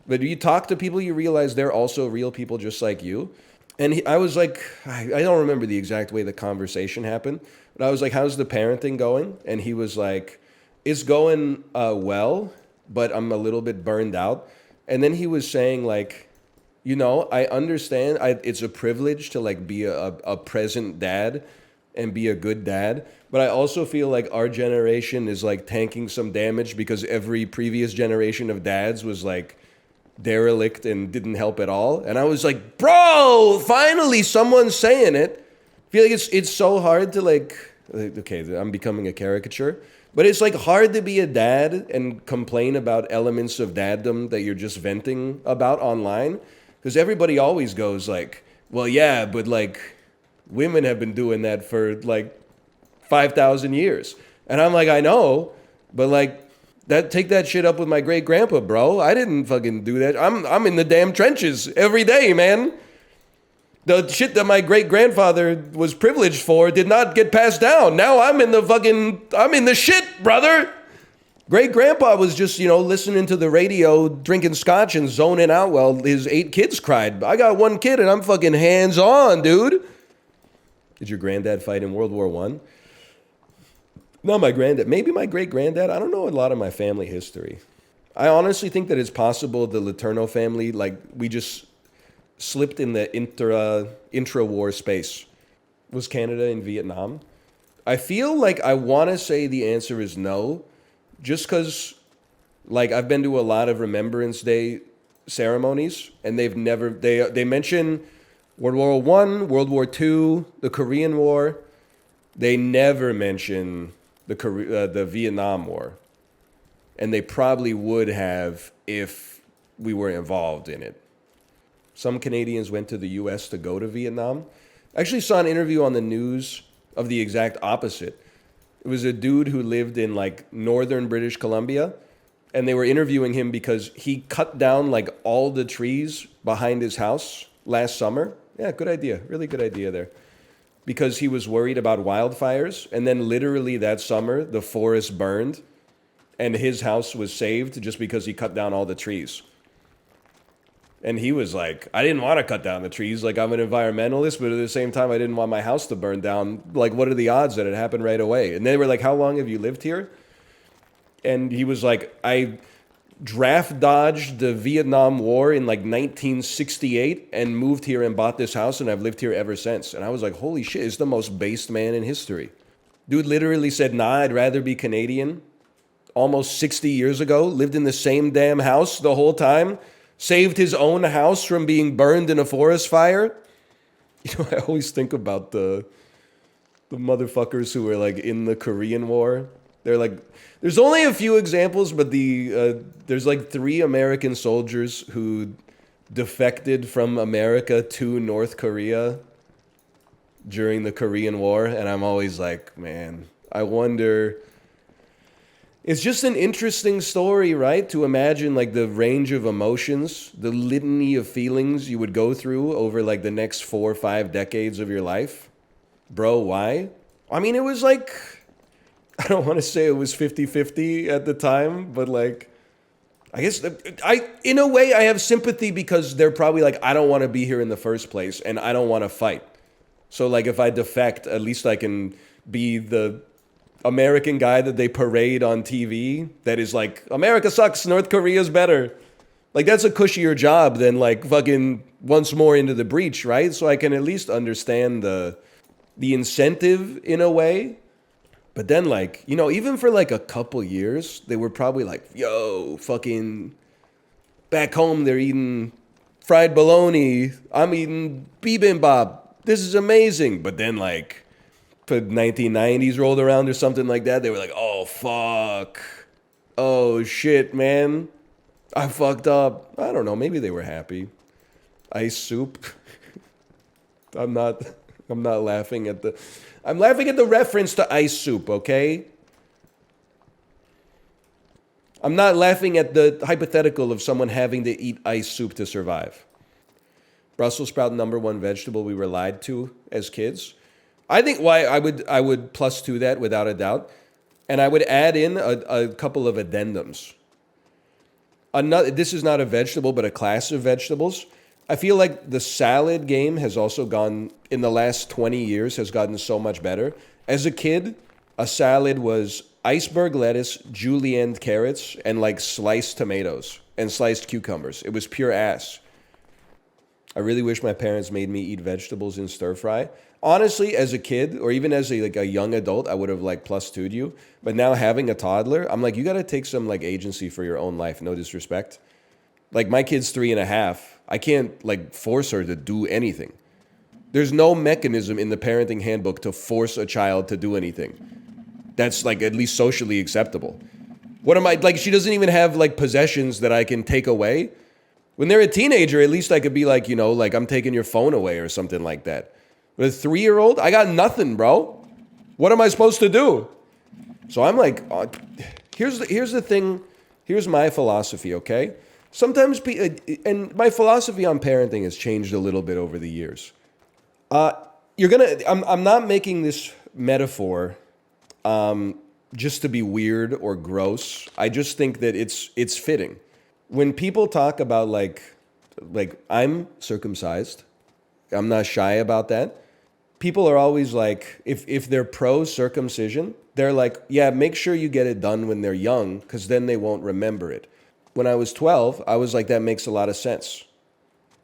But you talk to people, you realize they're also real people just like you. And I was like, I don't remember the exact way the conversation happened, but I was like, "How's the parenting going?" And he was like, "It's going well, but I'm a little bit burned out." And then he was saying like, I understand it's a privilege to like be a present dad and be a good dad. But I also feel like our generation is like tanking some damage because every previous generation of dads was like derelict and didn't help at all. And I was like, bro, finally someone's saying it. I feel like it's so hard to like, okay, I'm becoming a caricature, but it's like hard to be a dad and complain about elements of daddom that you're just venting about online. Because everybody always goes like, well, yeah, but like women have been doing that for like 5,000 years. And I'm like, I know, but like, take that shit up with my great grandpa, bro. I didn't fucking do that. I'm in the damn trenches every day, man. The shit that my great grandfather was privileged for did not get passed down. Now I'm in the shit, brother. Great grandpa was just, listening to the radio, drinking scotch and zoning out while his 8 kids cried. I got 1 kid and I'm fucking hands on, dude. Did your granddad fight in World War I? No, my granddad. Maybe my great-granddad. I don't know a lot of my family history. I honestly think that it's possible the Letourneau family, like, we just slipped in the intra-war space. Was Canada in Vietnam? I feel like I want to say the answer is no, just because, like, I've been to a lot of Remembrance Day ceremonies, and they mention World War I, World War II, the Korean War. They never mention the Vietnam War. And they probably would have if we were involved in it. Some Canadians went to the US to go to Vietnam. I actually saw an interview on the news of the exact opposite. It was a dude who lived in like northern British Columbia, and they were interviewing him because he cut down like all the trees behind his house last summer. Yeah, good idea. Really good idea there. Because he was worried about wildfires, and then literally that summer the forest burned and his house was saved just because he cut down all the trees. And he was like, I didn't want to cut down the trees, like I'm an environmentalist, but at the same time I didn't want my house to burn down. Like, what are the odds that it happened right away? And they were like, how long have you lived here? And he was like, I draft dodged the Vietnam War in like 1968 and moved here and bought this house, and I've lived here ever since. And I was like, holy shit, it's the most based man in history. Dude literally said, nah, I'd rather be Canadian. Almost 60 years ago, lived in the same damn house the whole time, saved his own house from being burned in a forest fire. I always think about the motherfuckers who were like in the Korean War. They're like, there's only a few examples, but there's like 3 American soldiers who defected from America to North Korea during the Korean War. And I'm always like, man, I wonder. It's just an interesting story, right? To imagine like the range of emotions, the litany of feelings you would go through over like the next 4 or 5 decades of your life. Bro, why? I mean, it was like, I don't want to say it was 50-50 at the time, but like, I guess in a way I have sympathy because they're probably like, I don't want to be here in the first place and I don't want to fight. So like if I defect, at least I can be the American guy that they parade on TV that is like, America sucks, North Korea's better. Like that's a cushier job than like fucking once more into the breach, right? So I can at least understand the incentive in a way. But then, like, even for like a couple years, they were probably like, yo, fucking back home, they're eating fried bologna. I'm eating bibimbap. This is amazing. But then, like, the 1990s rolled around or something like that. They were like, oh, fuck. Oh, shit, man. I fucked up. I don't know. Maybe they were happy. Ice soup. I'm not laughing at the... I'm laughing at the reference to ice soup, okay? I'm not laughing at the hypothetical of someone having to eat ice soup to survive. Brussels sprout, #1 vegetable we were lied to as kids. I think why I would plus to that without a doubt. And I would add in a couple of addendums. This is not a vegetable, but a class of vegetables. I feel like the salad game has also gone, in the last 20 years, has gotten so much better. As a kid, a salad was iceberg lettuce, julienne carrots, and like sliced tomatoes and sliced cucumbers. It was pure ass. I really wish my parents made me eat vegetables in stir fry. honestly, as a kid or even as a young adult, I would have like plus two'd you. But now having a toddler, I'm like, you got to take some like agency for your own life. No disrespect. Like my kid's 3.5. I can't like force her to do anything. There's no mechanism in the parenting handbook to force a child to do anything. That's like at least socially acceptable. What am I like? She doesn't even have like possessions that I can take away. When they're a teenager, at least I could be like, like I'm taking your phone away or something like that. But a 3-year-old, I got nothing, bro. What am I supposed to do? So I'm like, here's the thing. Here's my philosophy, okay? Sometimes, and my philosophy on parenting has changed a little bit over the years. I'm not making this metaphor just to be weird or gross. I just think that it's fitting. When people talk about like I'm circumcised, I'm not shy about that. People are always like, if they're pro circumcision, they're like, yeah, make sure you get it done when they're young, because then they won't remember it. When I was 12, I was like, that makes a lot of sense.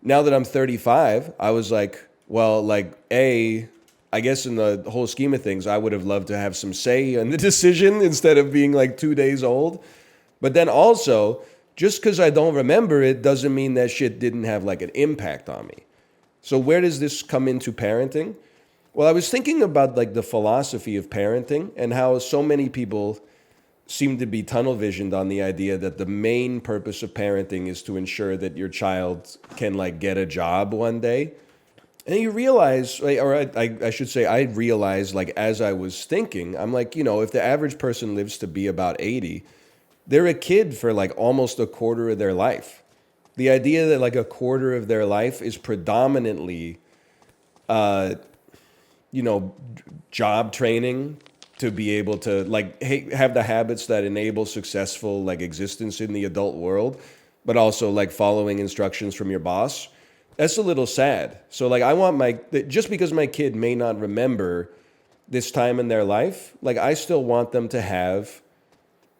Now that I'm 35, I was like, well, like, I guess in the whole scheme of things, I would have loved to have some say in the decision instead of being like 2 days old. But then also, just because I don't remember it doesn't mean that shit didn't have like an impact on me. So where does this come into parenting? Well, I was thinking about like the philosophy of parenting and how so many people seem to be tunnel visioned on the idea that the main purpose of parenting is to ensure that your child can like get a job one day. And you realize, or I should say, I realized like as I was thinking, I'm like, if the average person lives to be about 80, they're a kid for like almost a quarter of their life. The idea that like a quarter of their life is predominantly, job training to be able to like have the habits that enable successful like existence in the adult world, but also like following instructions from your boss. That's a little sad. So like I want just because my kid may not remember this time in their life, like I still want them to have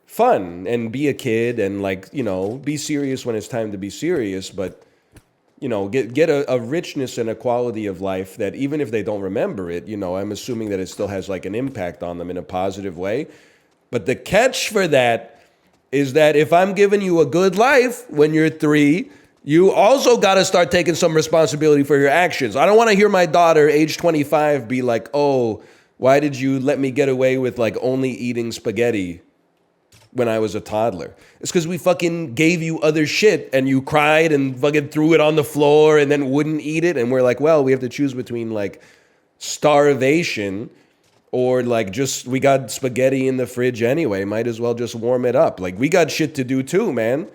fun and be a kid and like, be serious when it's time to be serious, but get a richness and a quality of life that even if they don't remember it, I'm assuming that it still has like an impact on them in a positive way. But the catch for that is that if I'm giving you a good life when you're 3, you also got to start taking some responsibility for your actions. I don't want to hear my daughter, age 25, be like, oh, why did you let me get away with like only eating spaghetti when I was a toddler? It's because we fucking gave you other shit and you cried and fucking threw it on the floor and then wouldn't eat it. And we're like, well, we have to choose between like starvation or like just we got spaghetti in the fridge anyway. Might as well just warm it up. Like we got shit to do too, man.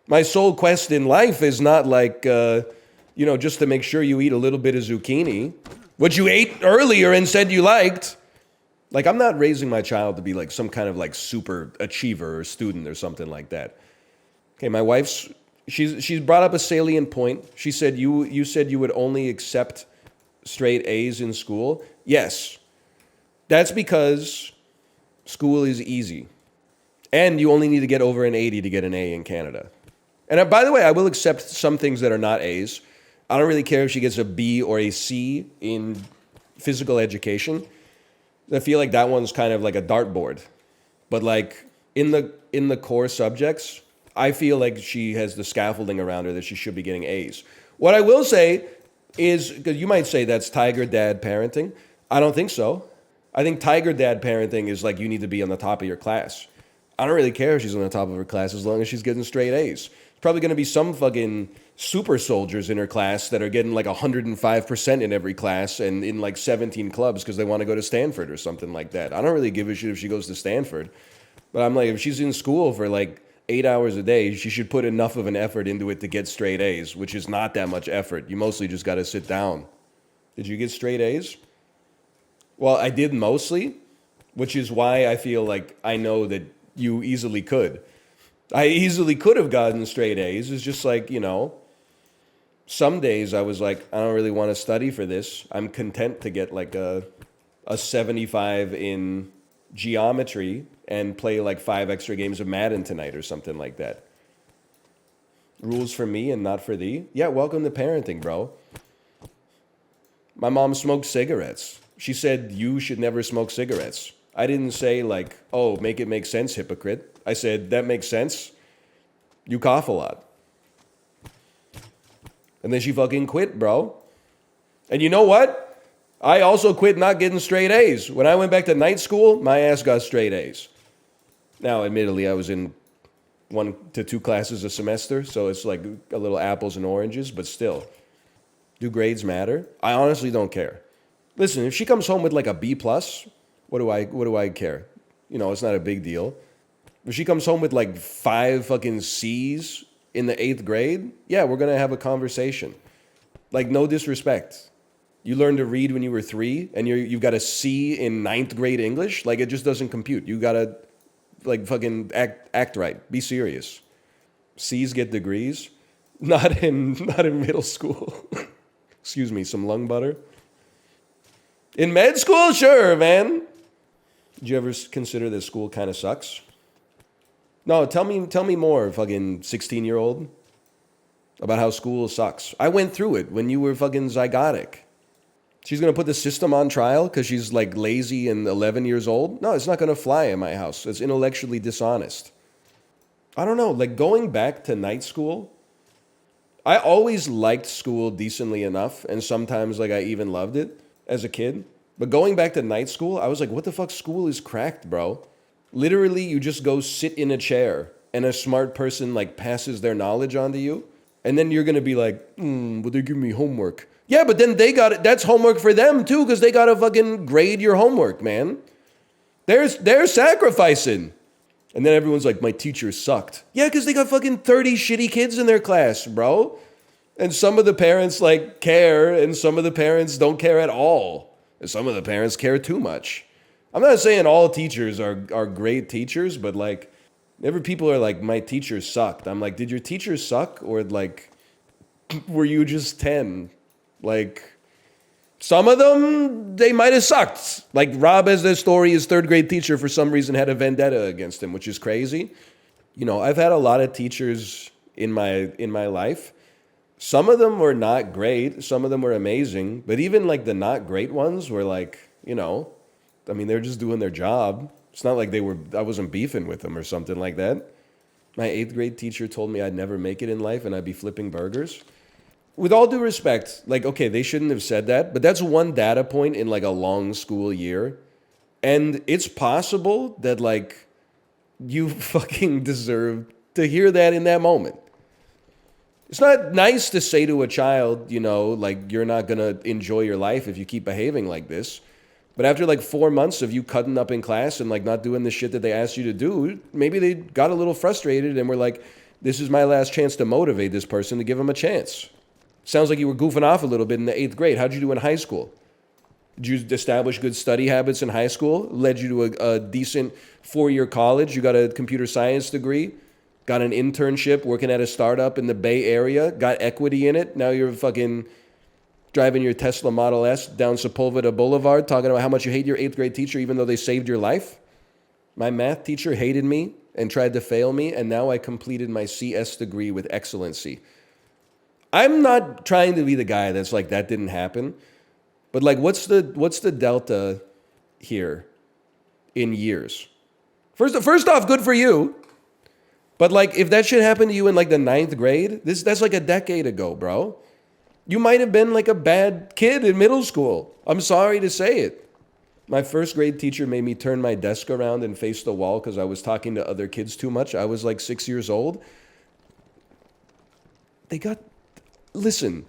My sole quest in life is not like, just to make sure you eat a little bit of zucchini, which you ate earlier and said you liked. Like, I'm not raising my child to be like some kind of like super achiever or student or something like that. Okay, my wife's, she's brought up a salient point. She said, you said you would only accept straight A's in school. Yes, that's because school is easy. And you only need to get over an 80 to get an A in Canada. And by the way, I will accept some things that are not A's. I don't really care if she gets a B or a C in physical education. I feel like that one's kind of like a dartboard. But like in the core subjects, I feel like she has the scaffolding around her that she should be getting A's. What I will say is, because you might say that's tiger dad parenting. I don't think so. I think tiger dad parenting is like you need to be on the top of your class. I don't really care if she's on the top of her class as long as she's getting straight A's. There's probably going to be some fucking super soldiers in her class that are getting like 105% in every class and in like 17 clubs because they want to go to Stanford or something like that. I don't really give a shit if she goes to Stanford. But I'm like, if she's in school for like 8 hours a day, she should put enough of an effort into it to get straight A's, which is not that much effort. You mostly just got to sit down. Did you get straight A's? Well, I did mostly, which is why I feel like I know that you easily could. I easily could have gotten straight A's. It's just like, some days I was like, I don't really want to study for this. I'm content to get like a 75 in geometry and play like 5 extra games of Madden tonight or something like that. Rules for me and not for thee. Yeah, welcome to parenting, bro. My mom smoked cigarettes. She said, you should never smoke cigarettes. I didn't say like, oh, make it make sense, hypocrite. I said, that makes sense. You cough a lot. And then she fucking quit, bro. And you know what? I also quit not getting straight A's. When I went back to night school, my ass got straight A's. Now, admittedly, I was in 1 to 2 classes a semester, so it's like a little apples and oranges, but still. Do grades matter? I honestly don't care. Listen, if she comes home with like a B+, what do I care? You know, it's not a big deal. If she comes home with like 5 fucking C's in the 8th grade, yeah, we're going to have a conversation. Like, no disrespect. You learned to read when you were 3 and you've got a C in 9th grade English? Like, it just doesn't compute. You got to like fucking act right. Be serious. C's get degrees. Not in middle school. Excuse me, some lung butter. In med school, sure, man. Did you ever consider that school kind of sucks? No, tell me more, fucking 16-year-old, about how school sucks. I went through it when you were fucking zygotic. She's going to put the system on trial because she's like lazy and 11 years old? No, it's not going to fly in my house. It's intellectually dishonest. I don't know, like going back to night school, I always liked school decently enough, and sometimes like I even loved it as a kid. But going back to night school, I was like, what the fuck? School is cracked, bro. Literally, you just go sit in a chair and a smart person like passes their knowledge onto you. And then you're going to be like, but they give me homework. Yeah, but then they got it. That's homework for them too, because they got to fucking grade your homework, man. They're sacrificing. And then everyone's like, my teacher sucked. Yeah, because they got fucking 30 shitty kids in their class, bro. And some of the parents like care, and some of the parents don't care at all. And some of the parents care too much. I'm not saying all teachers are great teachers, but like, whenever people are like, my teacher sucked, I'm like, did your teacher suck? Or like, were you just 10? Like, some of them, they might have sucked. Like Rob has this story, his 3rd grade teacher for some reason had a vendetta against him, which is crazy. You know, I've had a lot of teachers in my life. Some of them were not great. Some of them were amazing. But even like the not great ones were like, you know, I mean, they're just doing their job. It's not like I wasn't beefing with them or something like that. My 8th grade teacher told me I'd never make it in life and I'd be flipping burgers. With all due respect, like, okay, they shouldn't have said that, but that's one data point in like a long school year. And it's possible that like you fucking deserve to hear that in that moment. It's not nice to say to a child, you know, like you're not going to enjoy your life if you keep behaving like this. But after like 4 months of you cutting up in class and like not doing the shit that they asked you to do, maybe they got a little frustrated and were like, this is my last chance to motivate this person to give them a chance. Sounds like you were goofing off a little bit in the 8th grade. How'd you do in high school? Did you establish good study habits in high school? Led you to a decent 4-year college? You got a computer science degree? Got an internship working at a startup in the Bay Area? Got equity in it? Now you're fucking driving your Tesla Model S down Sepulveda Boulevard talking about how much you hate your 8th grade teacher even though they saved your life? My math teacher hated me and tried to fail me, and now I completed my CS degree with excellency. I'm not trying to be the guy that's like, that didn't happen. But like, what's the delta here in years? First off, good for you. But like, if that shit happened to you in like the 9th grade, that's like a decade ago, bro. You might have been like a bad kid in middle school. I'm sorry to say it. My 1st grade teacher made me turn my desk around and face the wall because I was talking to other kids too much. I was like 6 years old. Listen,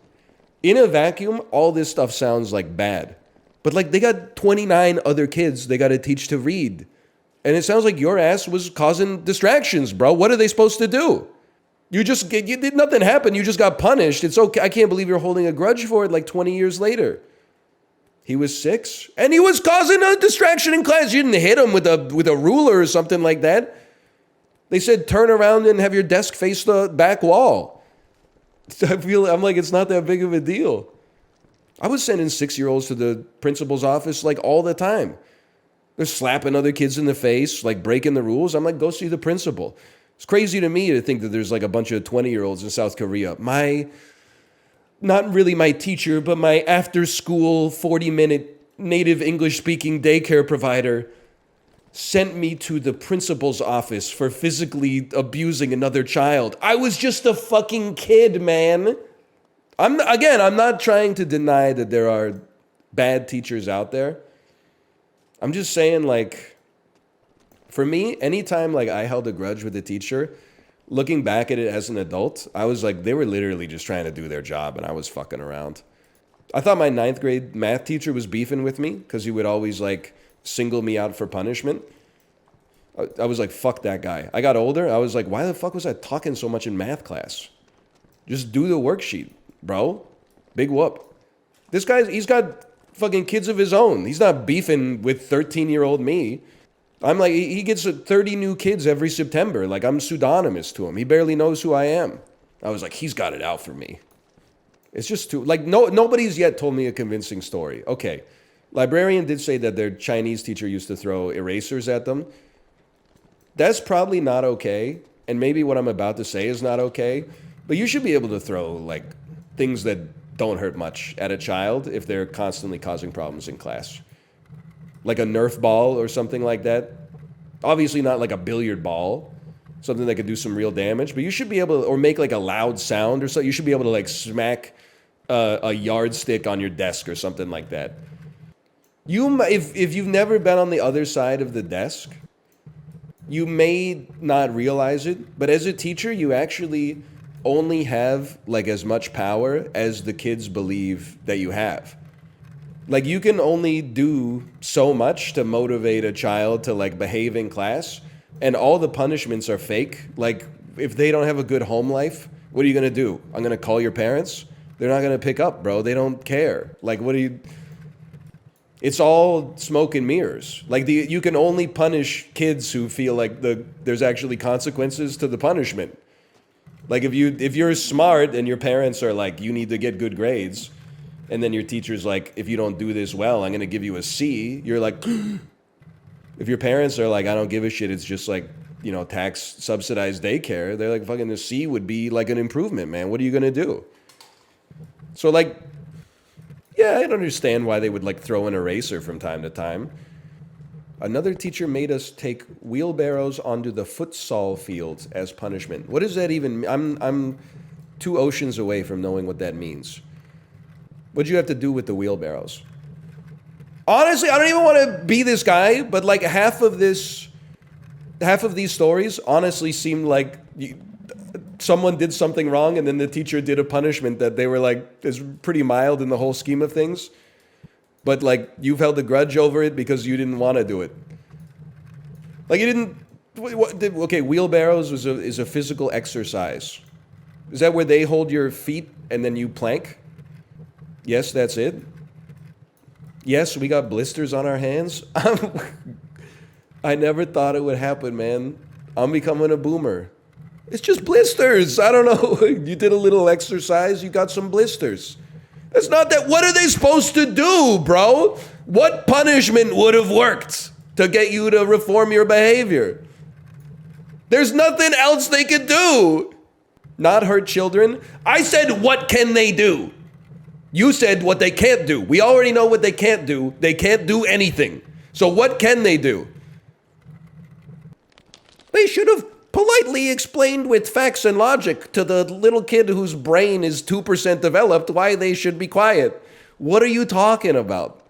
in a vacuum, all this stuff sounds like bad. But like they got 29 other kids they got to teach to read. And it sounds like your ass was causing distractions, bro. What are they supposed to do? You did nothing happen. You just got punished. It's okay. I can't believe you're holding a grudge for it like 20 years later. He was 6 and he was causing a distraction in class. You didn't hit him with a ruler or something like that. They said, turn around and have your desk face the back wall. I'm like, it's not that big of a deal. I was sending 6-year-olds to the principal's office like all the time. They're slapping other kids in the face, like breaking the rules. I'm like, go see the principal. It's crazy to me to think that there's like a bunch of 20-year-olds in South Korea. My not really my teacher, but my after-school 40-minute native English-speaking daycare provider sent me to the principal's office for physically abusing another child. I was just a fucking kid, man. I'm not trying to deny that there are bad teachers out there. I'm just saying, like, for me, anytime like I held a grudge with a teacher, looking back at it as an adult, I was like, they were literally just trying to do their job and I was fucking around. I thought my 9th grade math teacher was beefing with me because he would always like single me out for punishment. I was like, fuck that guy. I got older. I was like, why the fuck was I talking so much in math class? Just do the worksheet, bro. Big whoop. This guy, he's got fucking kids of his own. He's not beefing with 13-year-old me. I'm like, he gets 30 new kids every September. Like, I'm pseudonymous to him. He barely knows who I am. I was like, he's got it out for me. It's just too, like, nobody's yet told me a convincing story. Okay, librarian did say that their Chinese teacher used to throw erasers at them. That's probably not okay. And maybe what I'm about to say is not okay. But you should be able to throw, like, things that don't hurt much at a child if they're constantly causing problems in class. Like a Nerf ball or something like that. Obviously not like a billiard ball, something that could do some real damage, but you should be able to, or make like a loud sound or something. You should be able to like smack a yardstick on your desk or something like that. If you've never been on the other side of the desk, you may not realize it, but as a teacher, you actually only have like as much power as the kids believe that you have. Like, you can only do so much to motivate a child to, like, behave in class, and all the punishments are fake. Like, if they don't have a good home life, what are you going to do? I'm going to call your parents? They're not going to pick up, bro. They don't care. Like, it's all smoke and mirrors. Like, you can only punish kids who feel like there's actually consequences to the punishment. Like, if you're smart and your parents are like, you need to get good grades, and then your teacher's like, if you don't do this well, I'm going to give you a C. You're like, if your parents are like, I don't give a shit, it's just like, you know, tax subsidized daycare, they're like, fucking the C would be like an improvement, man. What are you going to do? So like, yeah, I don't understand why they would like throw an eraser from time to time. Another teacher made us take wheelbarrows onto the futsal fields as punishment. What does that even mean? I'm 2 oceans away from knowing what that means. What'd you have to do with the wheelbarrows? Honestly, I don't even want to be this guy, but like half of these stories honestly seem like someone did something wrong and then the teacher did a punishment that they were like, is pretty mild in the whole scheme of things. But like, you've held a grudge over it because you didn't want to do it. Like, you didn't, okay, wheelbarrows is a physical exercise. Is that where they hold your feet and then you plank? Yes, that's it. Yes, we got blisters on our hands. I never thought it would happen, man. I'm becoming a boomer. It's just blisters. I don't know. You did a little exercise, you got some blisters. That's not that. What are they supposed to do, bro? What punishment would have worked to get you to reform your behavior? There's nothing else they could do. Not hurt children. I said, what can they do? You said what they can't do. We already know what they can't do. They can't do anything. So what can they do? They should have politely explained with facts and logic to the little kid whose brain is 2% developed why they should be quiet. What are you talking about?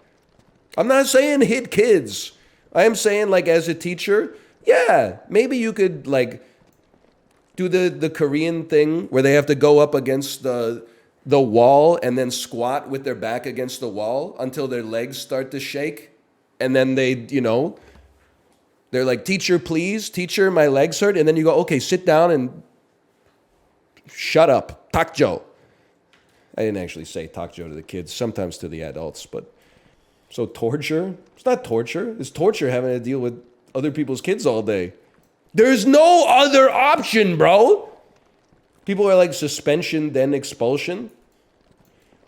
I'm not saying hit kids. I am saying, like, as a teacher, yeah, maybe you could, like, do the Korean thing where they have to go up against the wall and then squat with their back against the wall until their legs start to shake. And then they, you know, they're like, teacher, please, teacher, my legs hurt. And then you go, okay, sit down and shut up. Takjo. I didn't actually say takjo to the kids, sometimes to the adults, but so torture? It's not torture. It's torture having to deal with other people's kids all day. There's no other option, bro. People are like suspension, then expulsion.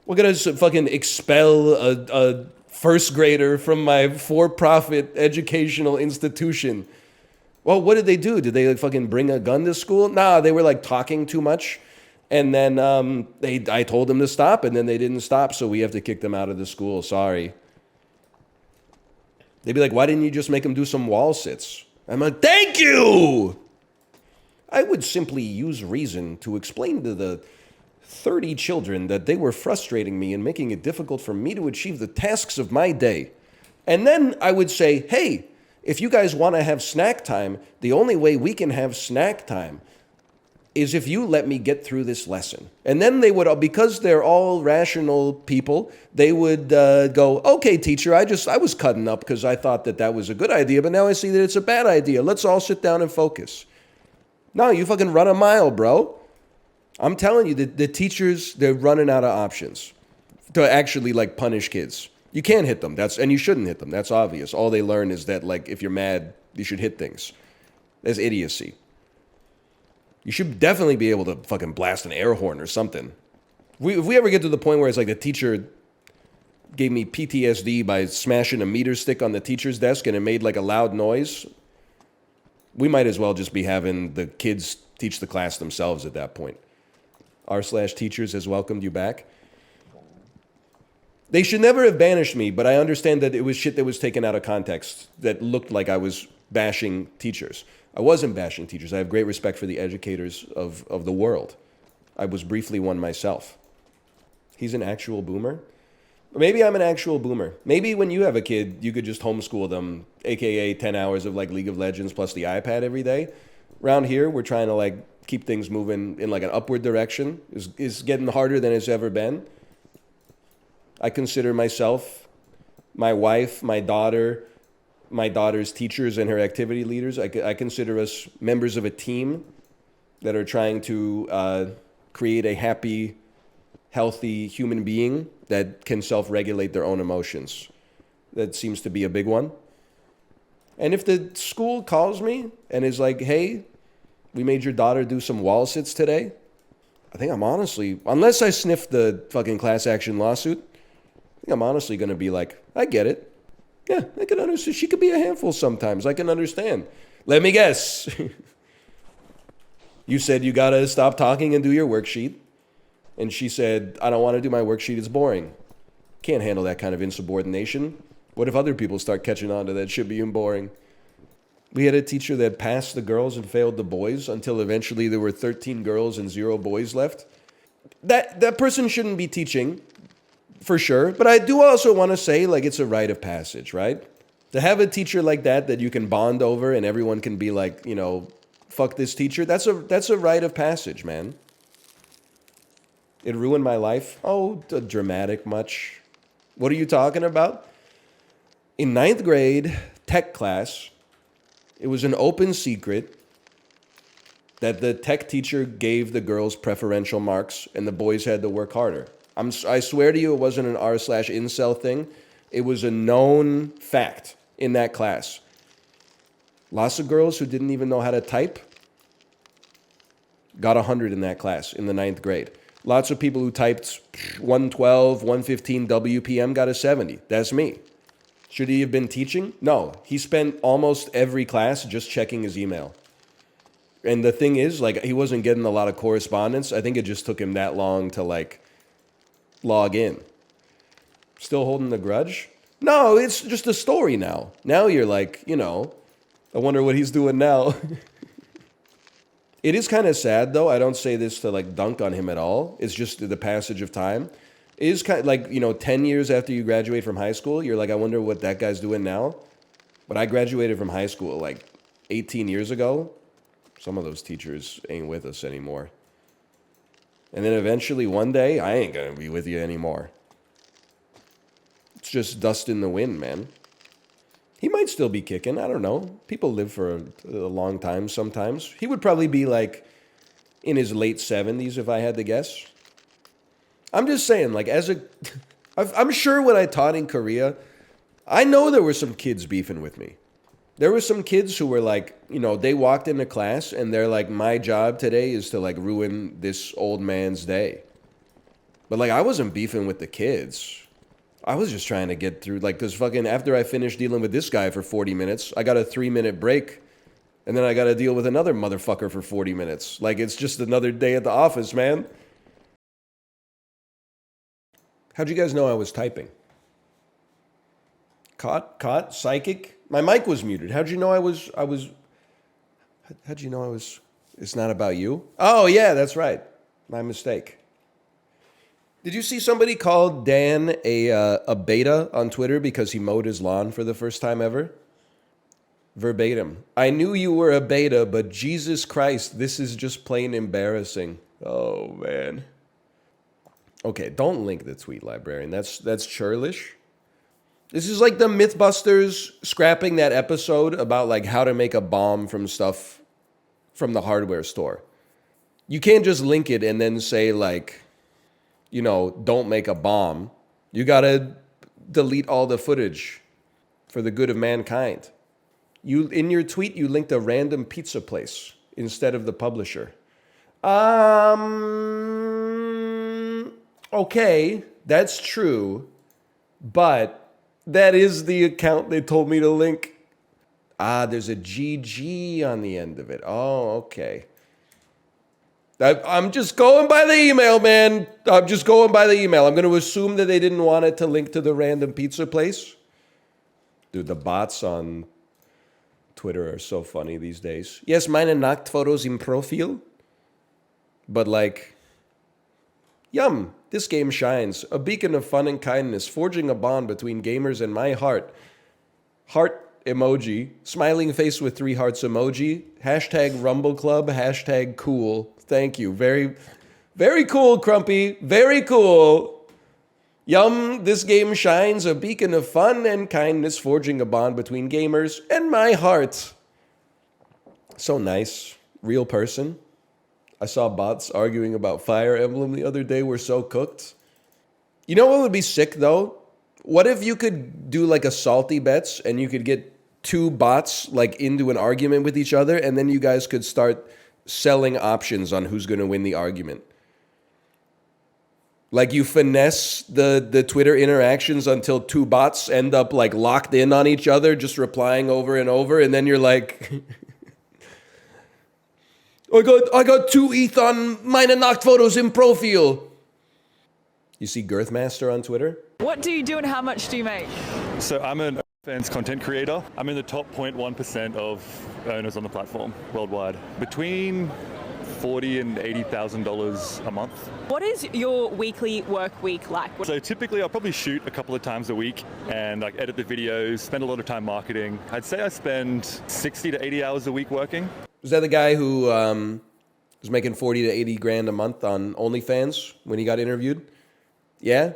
We're going to fucking expel a first grader from my for-profit educational institution. Well, what did they do? Did they like fucking bring a gun to school? Nah, they were like talking too much And then I told them to stop, and then they didn't stop, so we have to kick them out of the school. Sorry. They'd be like, why didn't you just make them do some wall sits? I'm like, thank you! I would simply use reason to explain to the 30 children that they were frustrating me and making it difficult for me to achieve the tasks of my day. And then I would say, hey, if you guys want to have snack time, the only way we can have snack time is if you let me get through this lesson. And then they would, because they're all rational people, they would go, okay, teacher, I was cutting up because I thought that was a good idea, but now I see that it's a bad idea. Let's all sit down and focus. No, you fucking run a mile, bro. I'm telling you, the teachers, they're running out of options to actually like punish kids. You can't hit them. And you shouldn't hit them. That's obvious. All they learn is that like if you're mad, you should hit things. That's idiocy. You should definitely be able to fucking blast an air horn or something. If we ever get to the point where it's like the teacher gave me PTSD by smashing a meter stick on the teacher's desk and it made like a loud noise, we might as well just be having the kids teach the class themselves at that point. r/teachers has welcomed you back. They should never have banished me, but I understand that it was shit that was taken out of context that looked like I was bashing teachers. I wasn't bashing teachers. I have great respect for the educators of the world. I was briefly one myself. He's an actual boomer? Maybe I'm an actual boomer. Maybe when you have a kid, you could just homeschool them, aka 10 hours of like League of Legends plus the iPad every day. Around here, we're trying to like keep things moving in like an upward direction. It's getting harder than it's ever been. I consider myself, my wife, my daughter's teachers and her activity leaders. I consider us members of a team that are trying to create a happy, healthy human being that can self-regulate their own emotions. That seems to be a big one. And if the school calls me and is like, hey, we made your daughter do some wall sits today, I think I'm honestly, unless I sniff the fucking class action lawsuit, I think I'm honestly going to be like, I get it. Yeah, I can understand. She could be a handful sometimes. I can understand. Let me guess. You said you got to stop talking and do your worksheet. And she said, I don't want to do my worksheet. It's boring. Can't handle that kind of insubordination. What if other people start catching on to that shit being boring? We had a teacher that passed the girls and failed the boys until eventually there were 13 girls and 0 boys left. That person shouldn't be teaching, for sure. But I do also want to say, like, it's a rite of passage, right? To have a teacher like that you can bond over and everyone can be like, you know, fuck this teacher, that's a rite of passage, man. It ruined my life. Oh, dramatic much. What are you talking about? In 9th grade tech class, it was an open secret that the tech teacher gave the girls preferential marks and the boys had to work harder. I swear to you, it wasn't an r/incel thing. It was a known fact in that class. Lots of girls who didn't even know how to type got 100 in that class in the 9th grade. Lots of people who typed 112, 115 WPM got a 70. That's me. Should he have been teaching? No. He spent almost every class just checking his email. And the thing is, like, he wasn't getting a lot of correspondence. I think it just took him that long to, like, log in. Still holding the grudge? No, it's just a story now. Now you're like, you know, I wonder what he's doing now. It is kind of sad, though. I don't say this to, like, dunk on him at all. It's just the passage of time. It is kind of like, you know, 10 years after you graduate from high school, you're like, I wonder what that guy's doing now. But I graduated from high school, like, 18 years ago. Some of those teachers ain't with us anymore. And then eventually, one day, I ain't going to be with you anymore. It's just dust in the wind, man. He might still be kicking. I don't know. People live for a long time sometimes. He would probably be like in his late 70s if I had to guess. I'm just saying, like, I'm sure when I taught in Korea, I know there were some kids beefing with me. There were some kids who were like, you know, they walked into class and they're like, my job today is to like ruin this old man's day. But like, I wasn't beefing with the kids. I was just trying to get through, like, because fucking after I finished dealing with this guy for 40 minutes, I got a 3-minute break And then I got to deal with another motherfucker for 40 minutes. Like, it's just another day at the office, man. How'd you guys know I was typing? Caught? Psychic? My mic was muted. How'd you know I was... How'd you know I was... It's not about you? Oh, yeah, that's right. My mistake. Did you see somebody call Dan a beta on Twitter because he mowed his lawn for the first time ever? Verbatim. I knew you were a beta, but Jesus Christ, this is just plain embarrassing. Oh, man. Okay, don't link the tweet, librarian. That's churlish. This is like the Mythbusters scrapping that episode about like how to make a bomb from stuff from the hardware store. You can't just link it and then say like, you know, don't make a bomb. You gotta delete all the footage for the good of mankind. You in your tweet, you linked a random pizza place instead of the publisher. Okay, that's true, but that is the account they told me to link. There's a GG on the end of it. Oh, okay. I'm just going by the email, man. I'm just going by the email. I'm going to assume that they didn't want it to link to the random pizza place. Dude, the bots on Twitter are so funny these days. Yes, meine Nacktfotos im Profil. But like, yum, this game shines. A beacon of fun and kindness, forging a bond between gamers and my heart. Heart emoji, smiling face with 3 hearts emoji, hashtag Rumble Club, hashtag cool. Thank you. Very, very cool, Crumpy. Very cool. Yum, this game shines, a beacon of fun and kindness, forging a bond between gamers and my heart. So nice. Real person. I saw bots arguing about Fire Emblem the other day. We're so cooked. You know what would be sick, though? What if you could do like a salty bets and you could get 2 bots like into an argument with each other, and then you guys could start selling options on who's going to win the argument. Like you finesse the Twitter interactions until 2 bots end up like locked in on each other, just replying over and over, and then you're like, I got 2 ETH on meine Nacktfotos im Profil. You see Girthmaster on Twitter? What do you do and how much do you make? So I'm an OnlyFans content creator. I'm in the top 0.1% of earners on the platform worldwide. Between $40,000 and $80,000 a month. What is your weekly work week like? So typically I'll probably shoot a couple of times a week and like edit the videos, spend a lot of time marketing. I'd say I spend 60 to 80 hours a week working. Was that the guy who was making 40 to 80 grand a month on OnlyFans when he got interviewed? Yeah,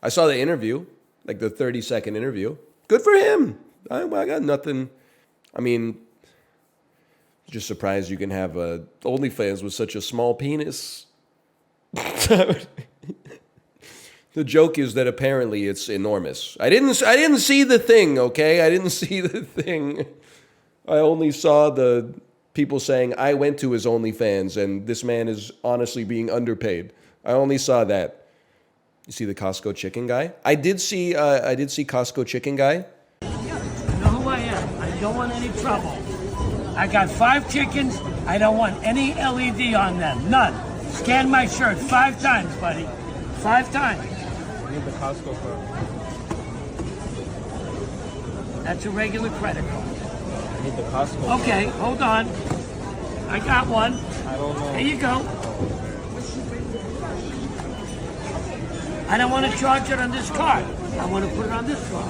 I saw the interview, like the 30-second interview. Good for him. I got nothing. I mean, just surprised you can have a OnlyFans with such a small penis. The joke is that apparently it's enormous. I didn't see the thing, okay? I didn't see the thing. I only saw the people saying, I went to his OnlyFans and this man is honestly being underpaid. I only saw that. You see the Costco chicken guy? I did see Costco chicken guy. You know who I am. I don't want any trouble. I got 5 chickens. I don't want any LED on them. None. Scan my shirt 5 times, buddy. 5 times. I need the Costco card. That's a regular credit card. I need the Costco card. Okay, hold on. I got one. I don't know. Here you go. I don't want to charge it on this card. I want to put it on this card.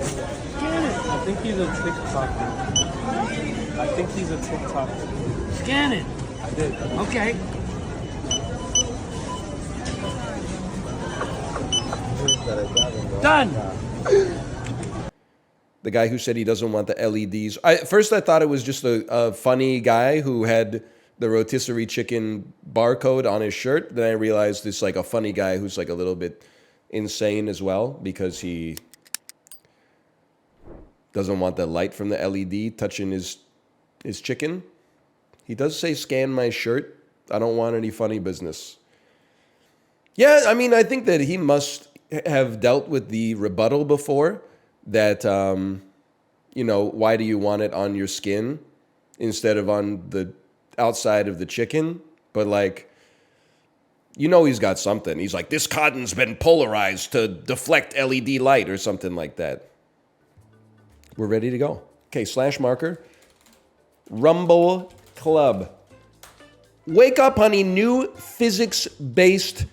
Scan it. I think he's a TikToker. I think he's a TikToker. Scan it. I did. Okay. Done. The guy who said he doesn't want the LEDs. First I thought it was just a funny guy who had the rotisserie chicken barcode on his shirt. Then I realized it's like a funny guy who's like a little bit insane as well because he doesn't want the light from the LED touching his chicken. He does say scan my shirt. I don't want any funny business. Yeah, I mean, I think that he must have dealt with the rebuttal before that, why do you want it on your skin instead of on the outside of the chicken. But like, you know he's got something. He's like, this cotton's been polarized to deflect LED light or something like that. We're ready to go. Okay, slash marker. Rumble Club. Wake up, honey. New physics-based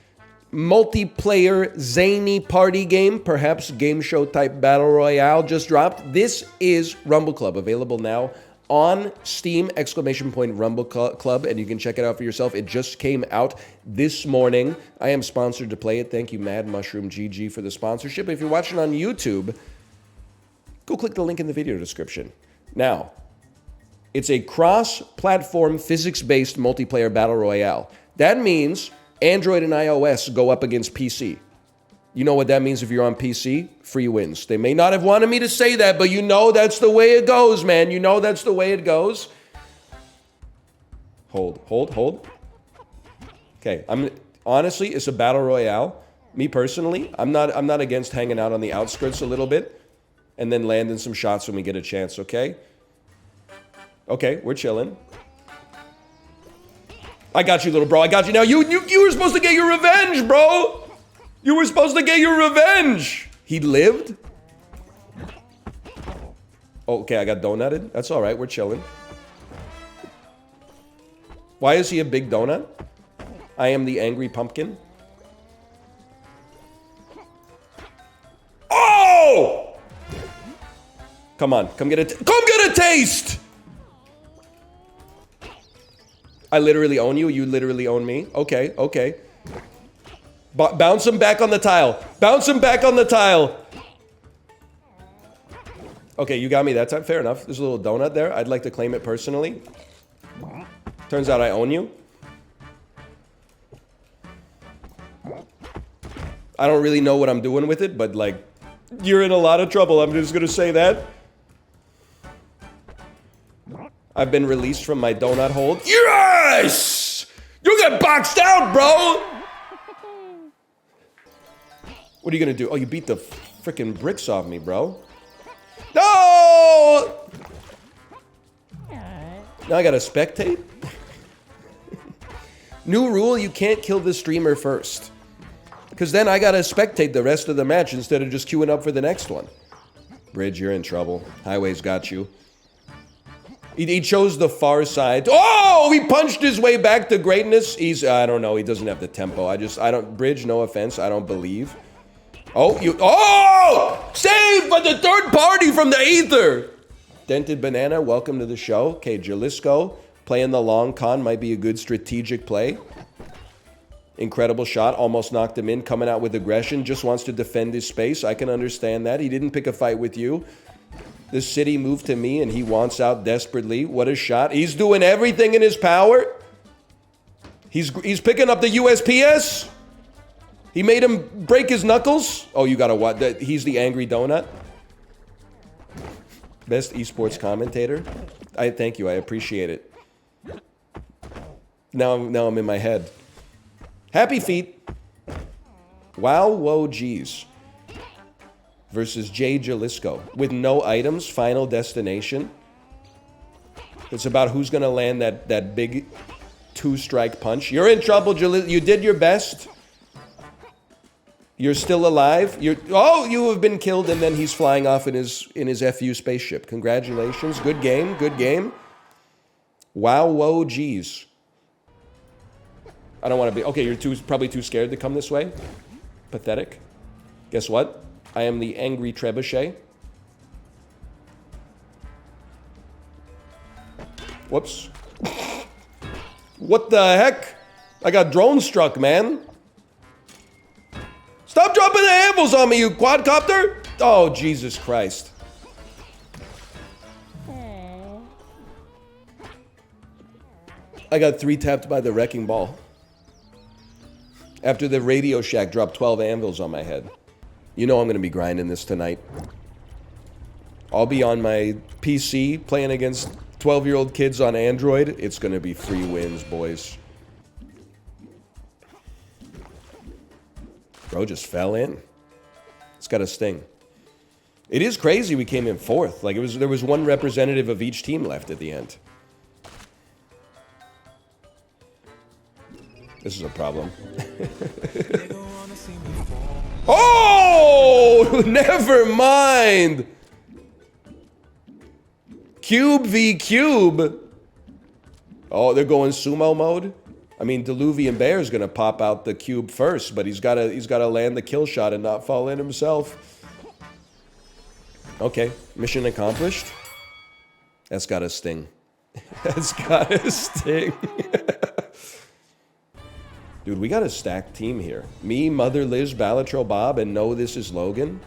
multiplayer zany party game, perhaps game show type battle royale just dropped. This is Rumble Club, available now on Steam, !Rumble Club, and you can check it out for yourself. It just came out this morning. I am sponsored to play it. Thank you, Mad Mushroom GG, for the sponsorship. If you're watching on YouTube, go click the link in the video description. Now, it's a cross-platform physics-based multiplayer battle royale. That means Android and iOS go up against PC. You know what that means if you're on PC? Free wins. They may not have wanted me to say that, but you know that's the way it goes, man. You know that's the way it goes. Hold. Okay, honestly, it's a battle royale. Me personally, I'm not against hanging out on the outskirts a little bit and then landing some shots when we get a chance, okay? Okay, we're chilling. I got you, little bro. I got you. Now, you were supposed to get your revenge, bro. You were supposed to get your revenge. He lived? Okay, I got donutted. That's all right. We're chilling. Why is he a big donut? I am the angry pumpkin. Oh! Come on. Come get a taste! I literally own you. You literally own me. Okay, okay. Bounce him back on the tile. Bounce him back on the tile. Okay, you got me that time. Fair enough. There's a little donut there. I'd like to claim it personally. Turns out I own you. I don't really know what I'm doing with it, but like, you're in a lot of trouble. I'm just gonna say that. I've been released from my donut hold. Yes! You get boxed out, bro! What are you gonna do? Oh, you beat the freaking bricks off me, bro. No! Now I gotta spectate? New rule, you can't kill the streamer first. Because then I gotta spectate the rest of the match instead of just queuing up for the next one. Bridge, you're in trouble. Highway's got you. He chose the far side. Oh, he punched his way back to greatness. I don't know, he doesn't have the tempo. Bridge, no offense, I don't believe. Oh! Save by the third party from the ether! Dented Banana, welcome to the show. Okay, Jalisco, playing the long con might be a good strategic play. Incredible shot, almost knocked him in, coming out with aggression, just wants to defend his space. I can understand that. He didn't pick a fight with you. The city moved to me and he wants out desperately. What a shot. He's doing everything in his power. He's picking up the USPS. He made him break his knuckles. Oh, you gotta watch that. He's the angry donut. Best eSports commentator. I thank you. I appreciate it. Now I'm in my head. Happy Feet. Wow, whoa, geez. Versus Jay Jalisco. With no items, final destination. It's about who's going to land that big two-strike punch. You're in trouble, Jalisco. You did your best. You're still alive. You have been killed, and then he's flying off in his FU spaceship. Congratulations. Good game. Good game. Wow, whoa, geez. I don't want to be... Okay, you're probably too scared to come this way. Pathetic. Guess what? I am the angry trebuchet. Whoops. What the heck? I got drone struck, man. Stop dropping the anvils on me, you quadcopter! Oh, Jesus Christ. I got 3-tapped by the wrecking ball. After the Radio Shack dropped 12 anvils on my head. You know I'm going to be grinding this tonight. I'll be on my PC playing against 12-year-old kids on Android. It's going to be free wins, boys. Bro just fell in. It's got a sting. It is crazy we came in fourth. Like, there was one representative of each team left at the end. This is a problem. Oh! Never mind! Cube v cube. Oh, they're going sumo mode? I mean, Diluvian Bear is gonna pop out the cube first, but he's gotta land the kill shot and not fall in himself. Okay, mission accomplished. That's gotta sting. That's gotta sting. Dude, we got a stacked team here. Me, Mother Liz, Balatro Bob, and no, this is Logan.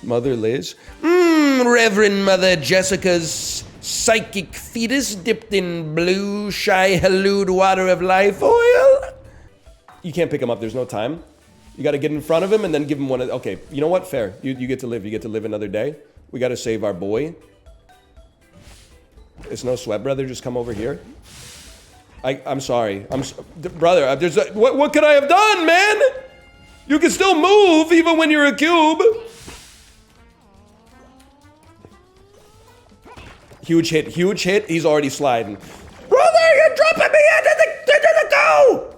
Mother Liz. Reverend Mother Jessica's psychic fetus dipped in blue, shy, hallued water of life oil. You can't pick him up. There's no time. You got to get in front of him and then give him one. Okay, you know what? Fair. You get to live. You get to live another day. We got to save our boy. It's no sweat, brother. Just come over here. I'm sorry. Brother, what could I have done, man? You can still move even when you're a cube. Huge hit, huge hit. He's already sliding. Brother, you're dropping me into the go!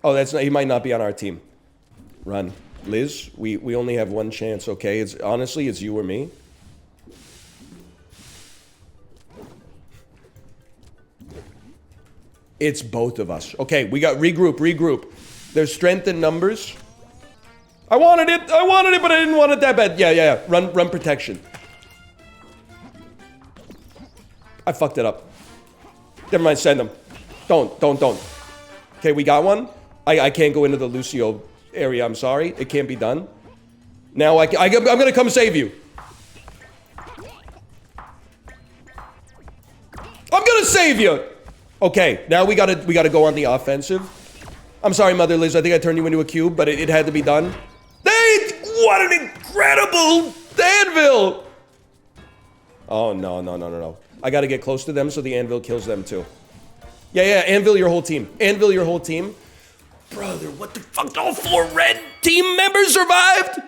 Oh, that's not, he might not be on our team. Run. Liz, we only have one chance, okay? Honestly, it's you or me. It's both of us. Okay, we got regroup. There's strength in numbers. I wanted it, but I didn't want it that bad. Yeah. Run protection. I fucked it up. Never mind, send him. Don't. Okay, we got one. I can't go into the Lucio area, I'm sorry. It can't be done. Now I'm gonna come save you. I'm gonna save you! Okay, now we gotta go on the offensive. I'm sorry, Mother Liz, I think I turned you into a cube, but it had to be done. What an incredible anvil! Oh, no. I gotta get close to them so the anvil kills them too. Yeah, anvil your whole team. Anvil your whole team. Brother, what the fuck? All 4 red team members survived?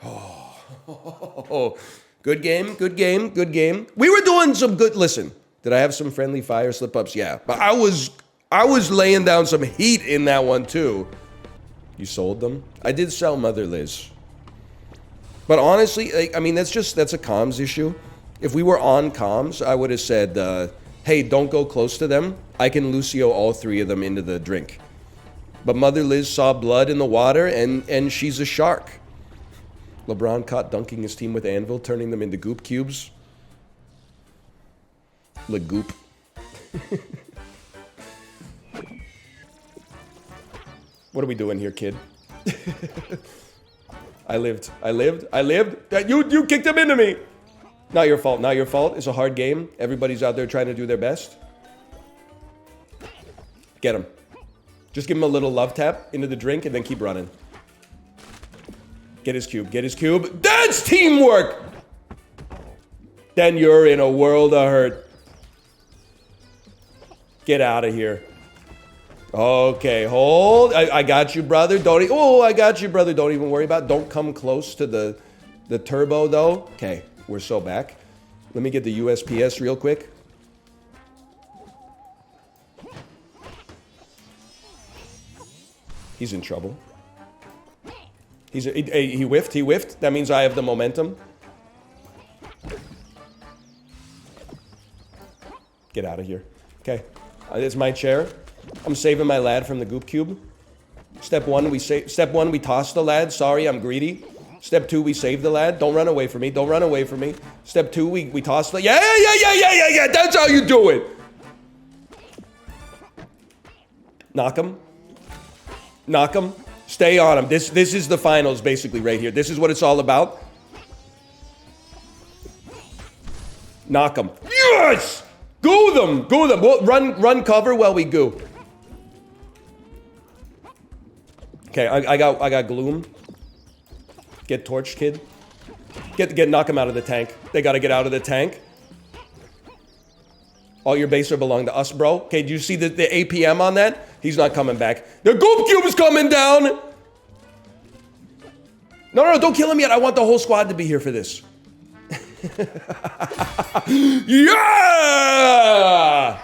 Oh. Good game. We were doing some good, listen, did I have some friendly fire slip-ups? Yeah, but I was laying down some heat in that one too. You sold them? I did sell Mother Liz. But honestly, I mean, that's a comms issue. If we were on comms, I would have said, hey, don't go close to them. I can Lucio all 3 of them into the drink. But Mother Liz saw blood in the water, and she's a shark. LeBron caught dunking his team with anvil, turning them into goop cubes. Goop. What are we doing here, kid? I lived. You kicked him into me. Not your fault. It's a hard game. Everybody's out there trying to do their best. Get him. Just give him a little love tap into the drink and then keep running. Get his cube. That's teamwork! Then you're in a world of hurt. Get out of here. Okay, hold. I got you, brother. I got you, brother. Don't even worry about it. Don't come close to the turbo, though. Okay, we're so back. Let me get the USPS real quick. He's in trouble. He whiffed. That means I have the momentum. Get out of here. Okay. It's my chair. I'm saving my lad from the goop cube. Step one, we toss the lad. Sorry, I'm greedy. Step 2, we save the lad. Don't run away from me. Step 2, we toss the... Yeah. That's how you do it. Knock him. Stay on him. This is the finals, basically, right here. This is what it's all about. Knock him. Yes! Goo them. We'll run cover while we goo. Okay, I got gloom. Get torched, kid. Knock him out of the tank. They gotta get out of the tank. All your base are belong to us, bro. Okay, do you see the APM on that? He's not coming back. The goop cube is coming down! No, don't kill him yet. I want the whole squad to be here for this. Yeah!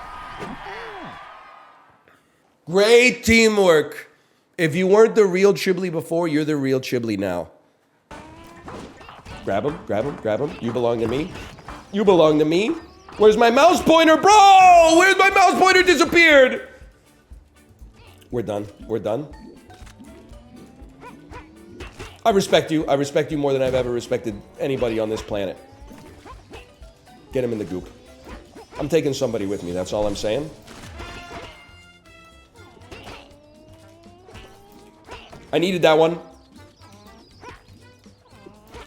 Great teamwork. If you weren't the real Chibli before, you're the real Chibli now. Grab him, grab him, grab him. You belong to me. You belong to me. Where's my mouse pointer, bro? Where's my mouse pointer disappeared? We're done. We're done. I respect you. I respect you more than I've ever respected anybody on this planet. Get him in the goop. I'm taking somebody with me. That's all I'm saying. I needed that one.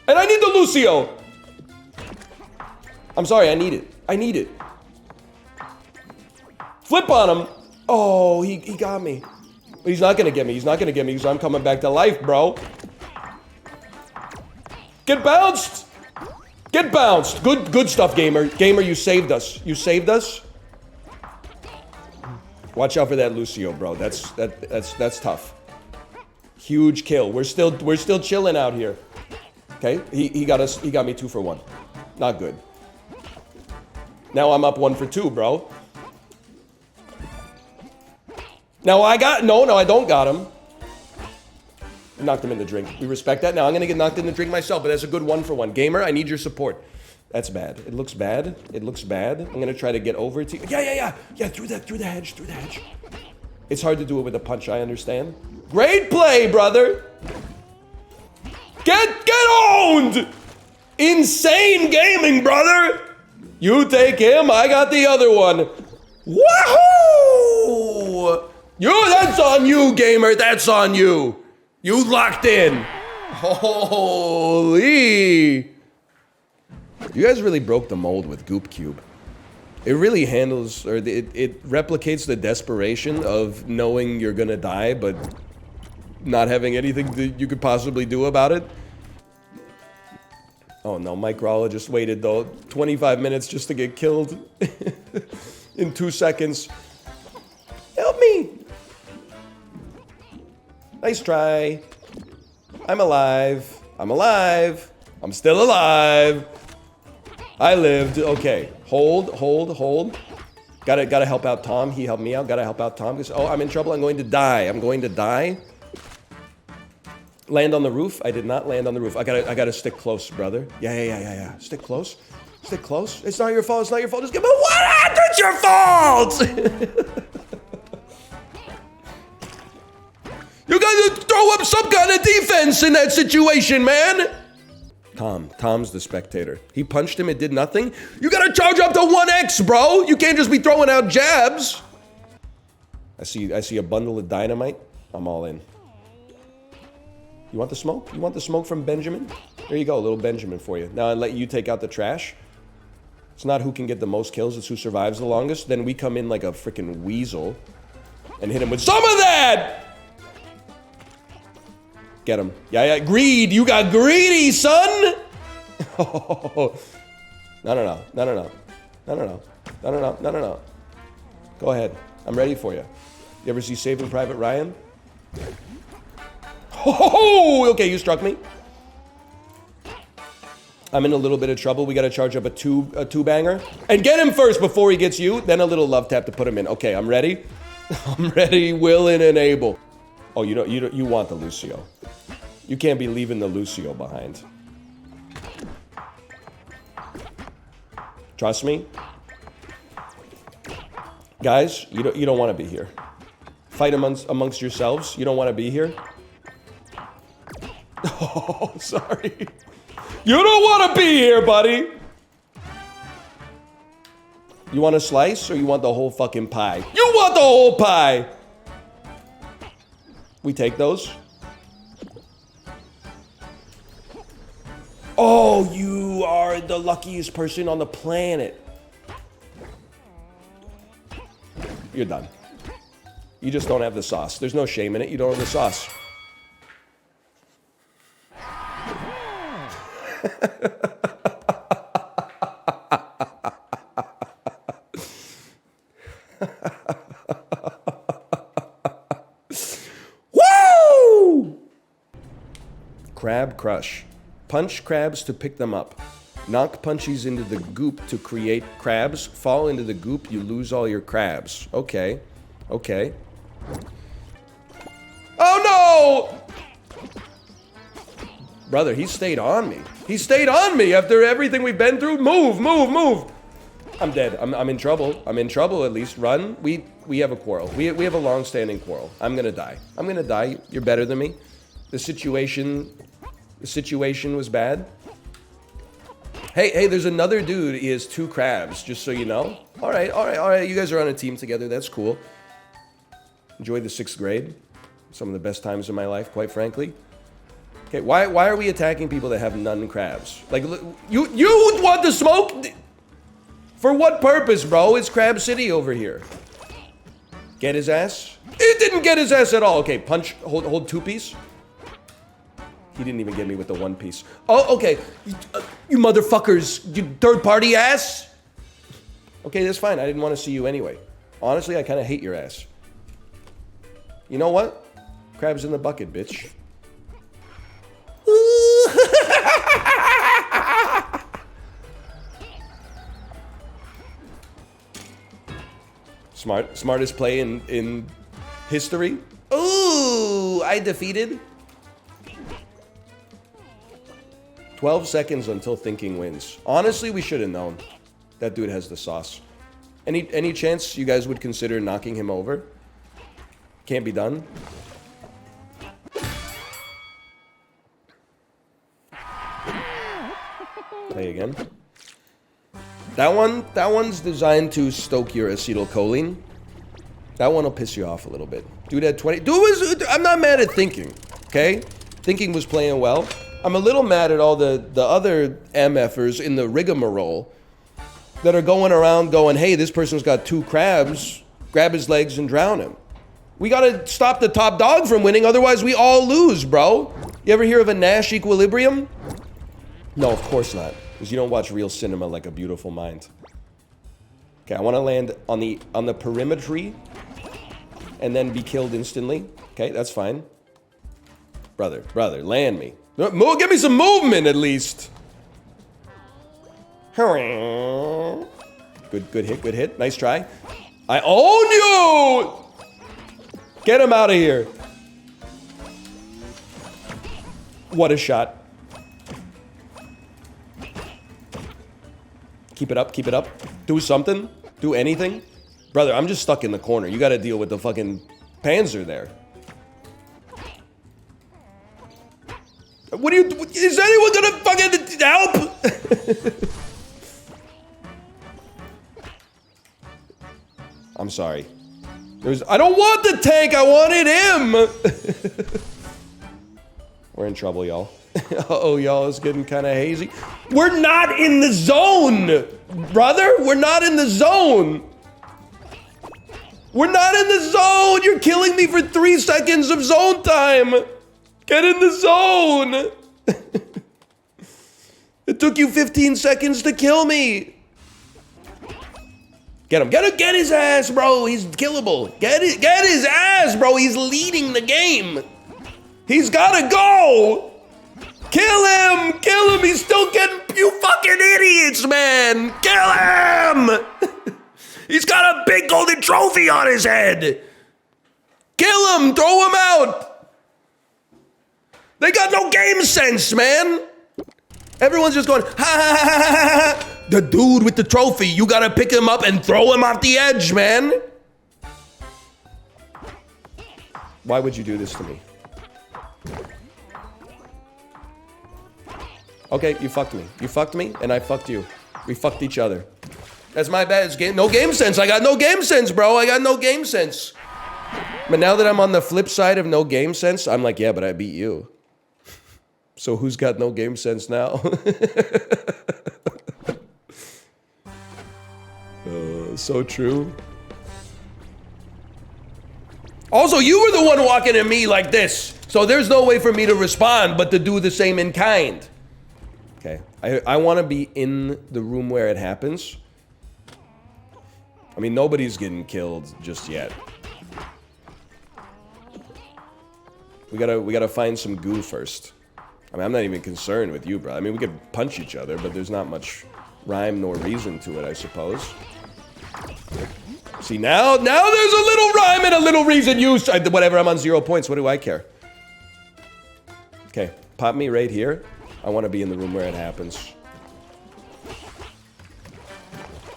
And I need the Lucio. I'm sorry, I need it. I need it. Flip on him. Oh, he got me. But he's not gonna get me. He's not gonna get me because I'm coming back to life, bro. Get bounced. Get bounced. Good stuff, gamer. Gamer, you saved us. You saved us. Watch out for that Lucio, bro. That's tough. Huge kill. We're still chilling out here. Okay, he got us. He got me 2 for 1. Not good. Now I'm up 1 for 2, bro. Now I got no. I don't got him. I knocked him in the drink. We respect that. Now I'm gonna get knocked in the drink myself, but that's a good 1 for 1. Gamer, I need your support. That's bad. It looks bad. It looks bad. I'm gonna try to get over to you. Yeah. Through the hedge. It's hard to do it with a punch. I understand. Great play, brother. Get owned! Insane gaming, brother! You take him, I got the other one. Woohoo! That's on you, gamer, that's on you. You locked in. Holy. You guys really broke the mold with Goop Cube. It really handles, or it replicates the desperation of knowing you're gonna die, but not having anything that you could possibly do about it. Oh no, Mike Rolla just waited though 25 minutes just to get killed in 2 seconds. Help me! Nice try. I'm alive. I'm alive. I'm still alive. I lived. Okay, hold. Gotta help out Tom. He helped me out. Gotta help out Tom because I'm in trouble. I'm going to die. Land on the roof. I did not land on the roof. I gotta stick close, brother. Yeah. Stick close. It's not your fault. Just give me what? It's your fault. You gotta throw up some kind of defense in that situation, man. Tom's the spectator. He punched him. It did nothing. You gotta charge up to 1x, bro. You can't just be throwing out jabs. I see a bundle of dynamite. I'm all in. You want the smoke? You want the smoke from Benjamin? There you go, a little Benjamin for you. Now I let you take out the trash. It's not who can get the most kills, it's who survives the longest. Then we come in like a freaking weasel and hit him with some of that! Get him. Yeah, greed! You got greedy, son! No. Go ahead. I'm ready for you. You ever see Saving Private Ryan? Oh, okay, you struck me. I'm in a little bit of trouble. We got to charge up a two banger and get him first before he gets you. Then a little love tap to put him in. Okay, I'm ready. I'm ready, willing, and able. Oh, you want the Lucio. You can't be leaving the Lucio behind. Trust me. Guys, you don't want to be here. Fight amongst yourselves. You don't want to be here. Oh, sorry. You don't want to be here, buddy. You want a slice or you want the whole fucking pie? You want the whole pie. We take those. Oh, you are the luckiest person on the planet. You're done. You just don't have the sauce. There's no shame in it. You don't have the sauce. Woo! Crab crush. Punch crabs to pick them up. Knock punches into the goop to create crabs. Fall into the goop, you lose all your crabs. Okay. Okay. Oh no! Brother, he stayed on me. He stayed on me after everything we've been through. Move, move, move. I'm dead. I'm in trouble. I'm in trouble at least. Run. We have a quarrel. We have a long-standing quarrel. I'm gonna die. I'm gonna die. You're better than me. The situation was bad. Hey, there's another dude. He has 2 crabs, just so you know. All right. You guys are on a team together. That's cool. Enjoyed the 6th grade. Some of the best times in my life, quite frankly. Okay, why are we attacking people that have none crabs? Like, you want to smoke? For what purpose, bro? It's Crab City over here. Get his ass? It didn't get his ass at all. Okay, punch, hold 2-piece. He didn't even get me with the 1-piece. Oh, okay. You motherfuckers, you third-party ass. Okay, that's fine. I didn't want to see you anyway. Honestly, I kind of hate your ass. You know what? Crabs in the bucket, bitch. Smartest play in history. Ooh, I defeated. 12 seconds until thinking wins. Honestly, we should have known. That dude has the sauce. Any chance you guys would consider knocking him over? Can't be done. Play again. That one's designed to stoke your acetylcholine. That one will piss you off a little bit. Dude had 20. I'm not mad at thinking. Okay, thinking was playing well. I'm a little mad at all the other MFers in the rigmarole that are going around going, hey, this person's got 2 crabs. Grab his legs and drown him. We gotta stop the top dog from winning, otherwise we all lose, bro. You ever hear of a Nash equilibrium? No, of course not. Because you don't watch real cinema like A Beautiful Mind. Okay, I want to land on the perimetry and then be killed instantly. Okay, that's fine. Brother, land me. Give me some movement at least. Good hit. Nice try. I own you! Get him out of here. What a shot. Keep it up. Do something. Do anything. Brother, I'm just stuck in the corner. You gotta deal with the fucking Panzer there. What are you... Is anyone gonna fucking help? I'm sorry. I don't want the tank. I wanted him. We're in trouble, y'all. Oh, y'all, it's getting kind of hazy. We're not in the zone, brother. We're not in the zone. We're not in the zone. You're killing me for 3 seconds of zone time. Get in the zone. It took you 15 seconds to kill me. Get him. Get his ass, bro. He's killable. Get his ass, bro. He's leading the game. He's gotta go. Kill him. He's still getting... You fucking idiots, man. Kill him. He's got a big golden trophy on his head. Kill him. Throw him out. They got no game sense, man. Everyone's just going, ha ha ha ha ha ha. The dude with the trophy, you gotta pick him up and throw him off the edge, man. Why would you do this to me? Okay, you fucked me. You fucked me, and I fucked you. We fucked each other. That's my bad. It's no game sense. I got no game sense, bro. I got no game sense. But now that I'm on the flip side of no game sense, I'm like, yeah, but I beat you. So who's got no game sense now? So true. Also, you were the one walking at me like this. So there's no way for me to respond but to do the same in kind. Okay. I want to be in the room where it happens. I mean, nobody's getting killed just yet. We gotta find some goo first. I mean, I'm not even concerned with you, bro. I mean, we could punch each other, but there's not much rhyme nor reason to it, I suppose. See, now there's a little rhyme and a little reason. Whatever, I'm on 0 points. What do I care? Okay, pop me right here. I want to be in the room where it happens.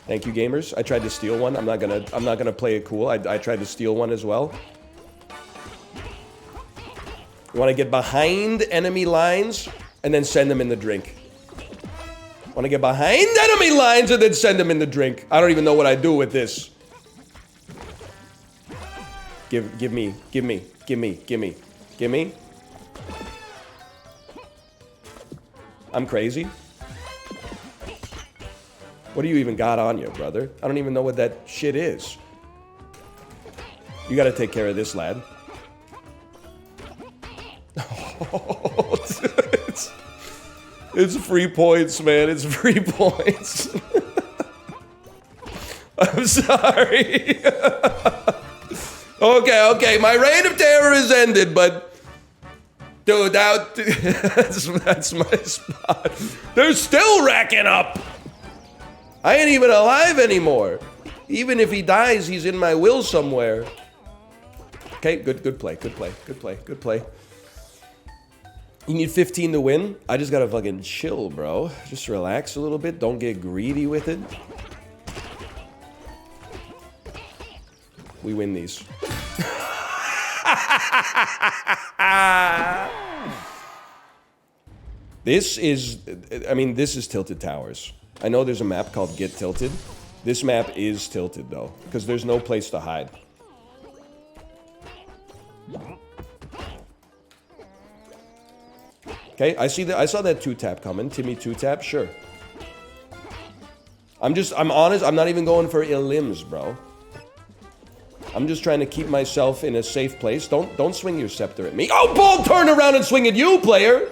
Thank you, gamers. I tried to steal one. I'm not gonna play it cool. I tried to steal one as well. You want to get behind enemy lines and then send them in the drink. Want to get behind enemy lines and then send them in the drink. I don't even know what I do with this. Give me. I'm crazy. What do you even got on you, brother? I don't even know what that shit is. You gotta take care of this lad. It's free points, man. It's free points. I'm sorry. Okay. My reign of terror is ended, but... Dude, that's my spot. They're still racking up. I ain't even alive anymore. Even if he dies, he's in my will somewhere. Okay, good play. You need 15 to win? I just gotta fucking chill, bro. Just relax a little bit. Don't get greedy with it. We win these. This is Tilted Towers. I know there's a map called Get Tilted. This map is tilted, though, because there's no place to hide. Okay, I saw that 2-tap coming. Timmy 2-tap, sure. I'm honest, I'm not even going for ill limbs, bro. I'm just trying to keep myself in a safe place. Don't swing your scepter at me. Oh, ball, turn around and swing at you, player.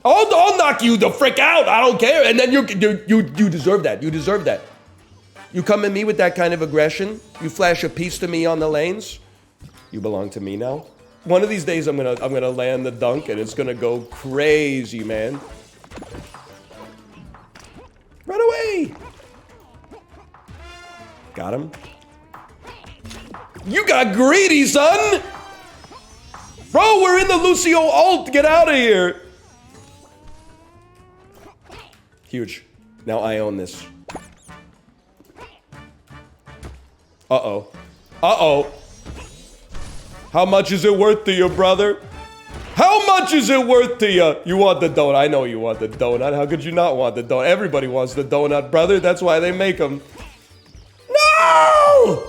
I'll knock you the frick out. I don't care. And then you deserve that. You deserve that. You come at me with that kind of aggression. You flash a piece to me on the lanes. You belong to me now. One of these days, I'm gonna land the dunk, and it's gonna go crazy, man. Run away. Got him. You got greedy, son. Bro, we're in the Lucio ult. Get out of here. Huge. Now I own this. Uh-oh. Uh-oh. How much is it worth to you, brother? How much is it worth to you? You want the donut. I know you want the donut. How could you not want the donut? Everybody wants the donut, brother. That's why they make them. No!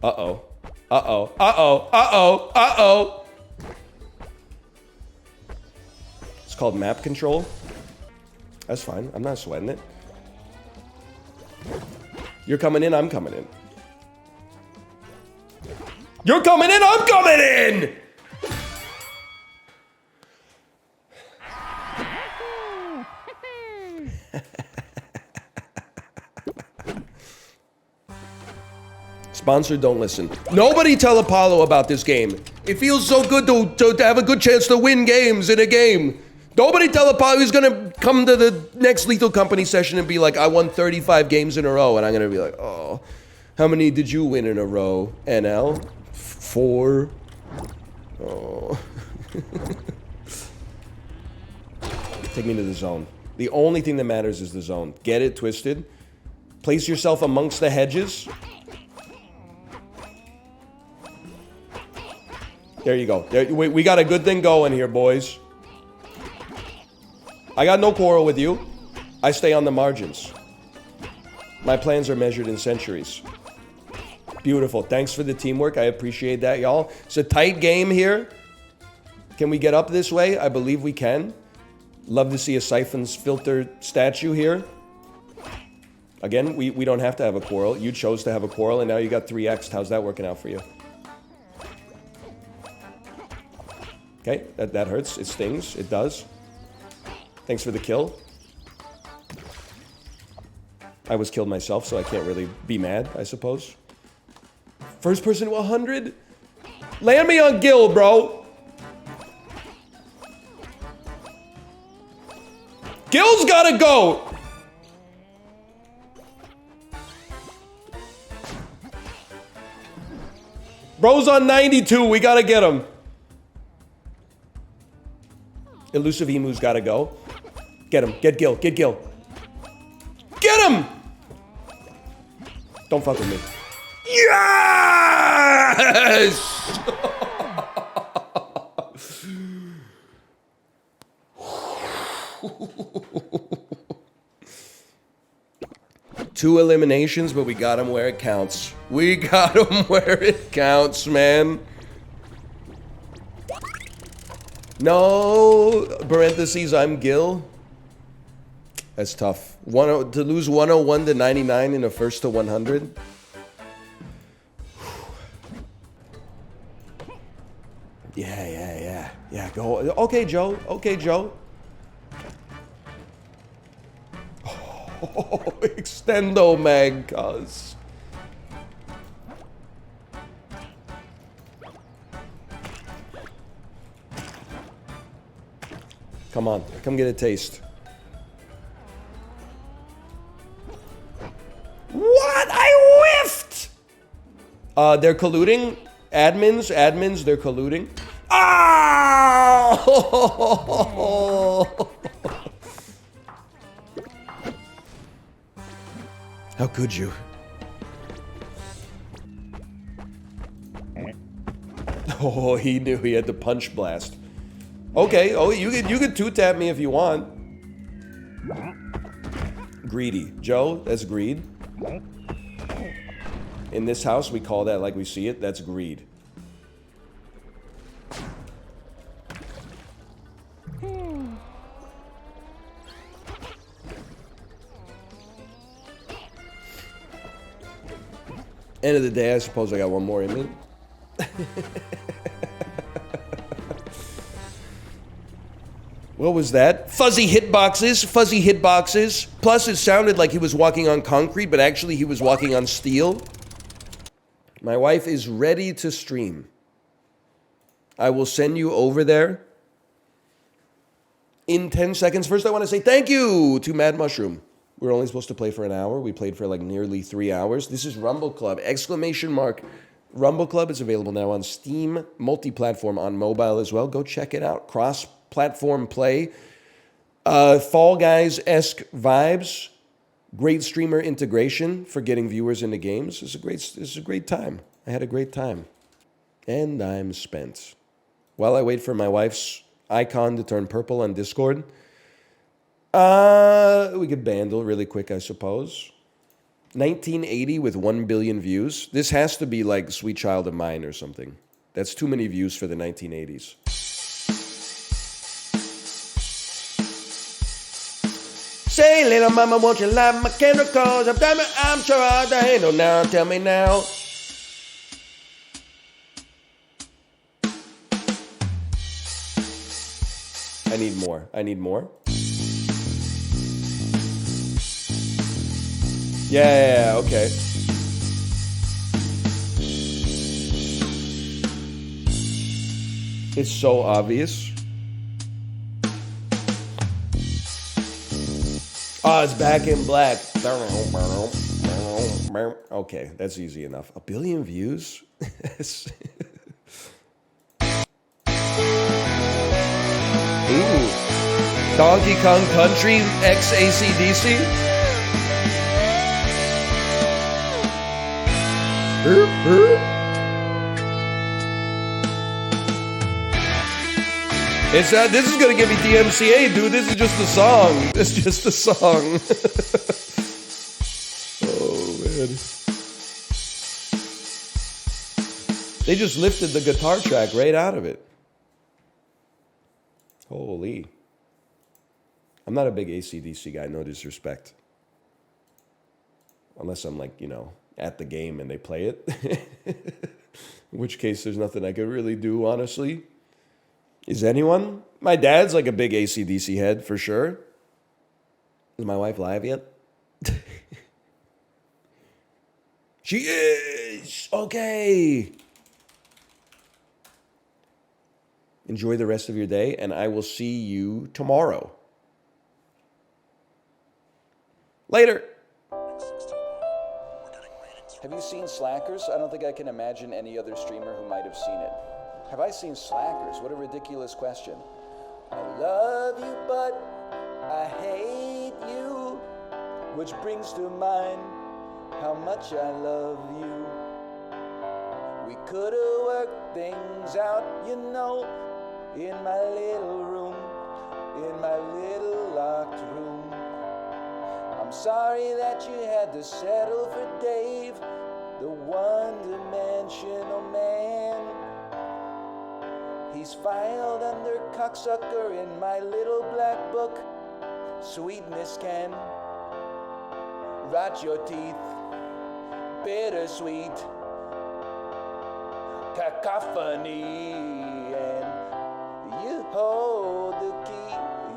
Uh-oh. Uh-oh. Uh-oh. Uh-oh. Uh-oh. It's called map control. That's fine. I'm not sweating it. You're coming in, I'm coming in. You're coming in, I'm coming in! Sponsor, don't listen. Nobody tell Apollo about this game. It feels so good to have a good chance to win games in a game. Nobody tell Apollo he's gonna come to the next Lethal Company session and be like, I won 35 games in a row. And I'm gonna be like, oh, how many did you win in a row, NL? 4. Oh. Take me to the zone. The only thing that matters is the zone. Get it twisted. Place yourself amongst the hedges. There you go. We got a good thing going here, boys. I got no quarrel with you. I stay on the margins. My plans are measured in centuries. Beautiful. Thanks for the teamwork. I appreciate that, y'all. It's a tight game here. Can we get up this way? I believe we can. Love to see a Siphons filter statue here. Again, we don't have to have a quarrel. You chose to have a quarrel, and now you got 3x'd. How's that working out for you? Okay, that hurts. It stings. It does. Thanks for the kill. I was killed myself, so I can't really be mad, I suppose. First person to 100? Land me on Gil, bro. Gil's gotta go. Bro's on 92. We gotta get him. Elusive Emu's gotta go. Get him. Get Gil. Get Gil. Get him! Don't fuck with me. Yes! 2 eliminations, but we got him where it counts. We got him where it counts, man. No, parentheses, I'm Gil. That's tough. To lose 101 to 99 in a first to 100. Yeah, go. Okay, Joe. Okay, Joe. Oh, extendo mag, cuz. Come on, come get a taste. What? I whiffed! They're colluding. Admins, they're colluding. Ah! How could you? Oh, he knew he had the punch blast. Okay, oh, you could two-tap me if you want. Greedy. Joe, that's greed. In this house, we call that like we see it. That's greed. End of the day, I suppose I got one more in me. What was that? Fuzzy hitboxes, fuzzy hitboxes. Plus, it sounded like he was walking on concrete, but actually he was walking on steel. My wife is ready to stream. I will send you over there in 10 seconds. First, I want to say thank you to Mad Mushroom. We were only supposed to play for an hour. We played for like nearly 3 hours. This is Rumble Club, exclamation mark. Rumble Club is available now on Steam, multi-platform on mobile as well. Go check it out. Cross-platform play. Fall Guys-esque vibes. Great streamer integration for getting viewers into games. This is a great time. I had a great time. And I'm spent. While I wait for my wife's icon to turn purple on Discord, we could Bandle really quick, I suppose. 1980 with 1 billion views. This has to be like Sweet Child of Mine or something. That's too many views for the 1980s. Say, little mama, won't you light my candle? Cause I'm sure I'll handle now. Tell me now. I need more. I need more. Yeah, okay. It's so obvious. Oh, it's back in black. Okay, that's easy enough. 1 billion views? Ooh. Donkey Kong Country x AC/DC? This is gonna give me DMCA, dude. This is just a song. It's just a song. Oh, man. They just lifted the guitar track right out of it. Holy. I'm not a big AC/DC guy, no disrespect. Unless I'm like, at the game and they play it. In which case, there's nothing I could really do, honestly. Is anyone? My dad's like a big AC/DC head, for sure. Is my wife live yet? She is! Okay! Enjoy the rest of your day, and I will see you tomorrow. Later. Have you seen Slackers? I don't think I can imagine any other streamer who might have seen it. Have I seen Slackers? What a ridiculous question. I love you, but I hate you, which brings to mind how much I love you. We could have worked things out, you know, in my little room, in my little locked room. I'm sorry that you had to settle for Dave, the one-dimensional man. He's filed under cocksucker in my little black book. Sweetness can rot your teeth, bittersweet cacophony, and you hold the key,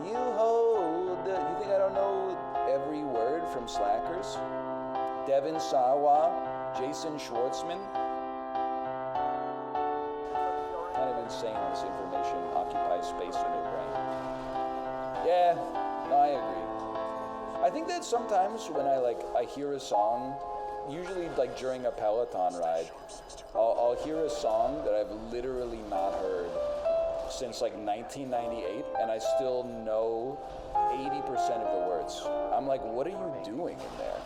you hold the... You think I don't know every word from Slackers? Devin Sawa, Jason Schwartzman. Kind of insane this information occupies space in your brain. Yeah, no, I agree. I think that sometimes when I hear a song, usually like during a Peloton ride, I'll hear a song that I've literally not heard since like 1998, and I still know 80% of the words. I'm like, what are you doing in there?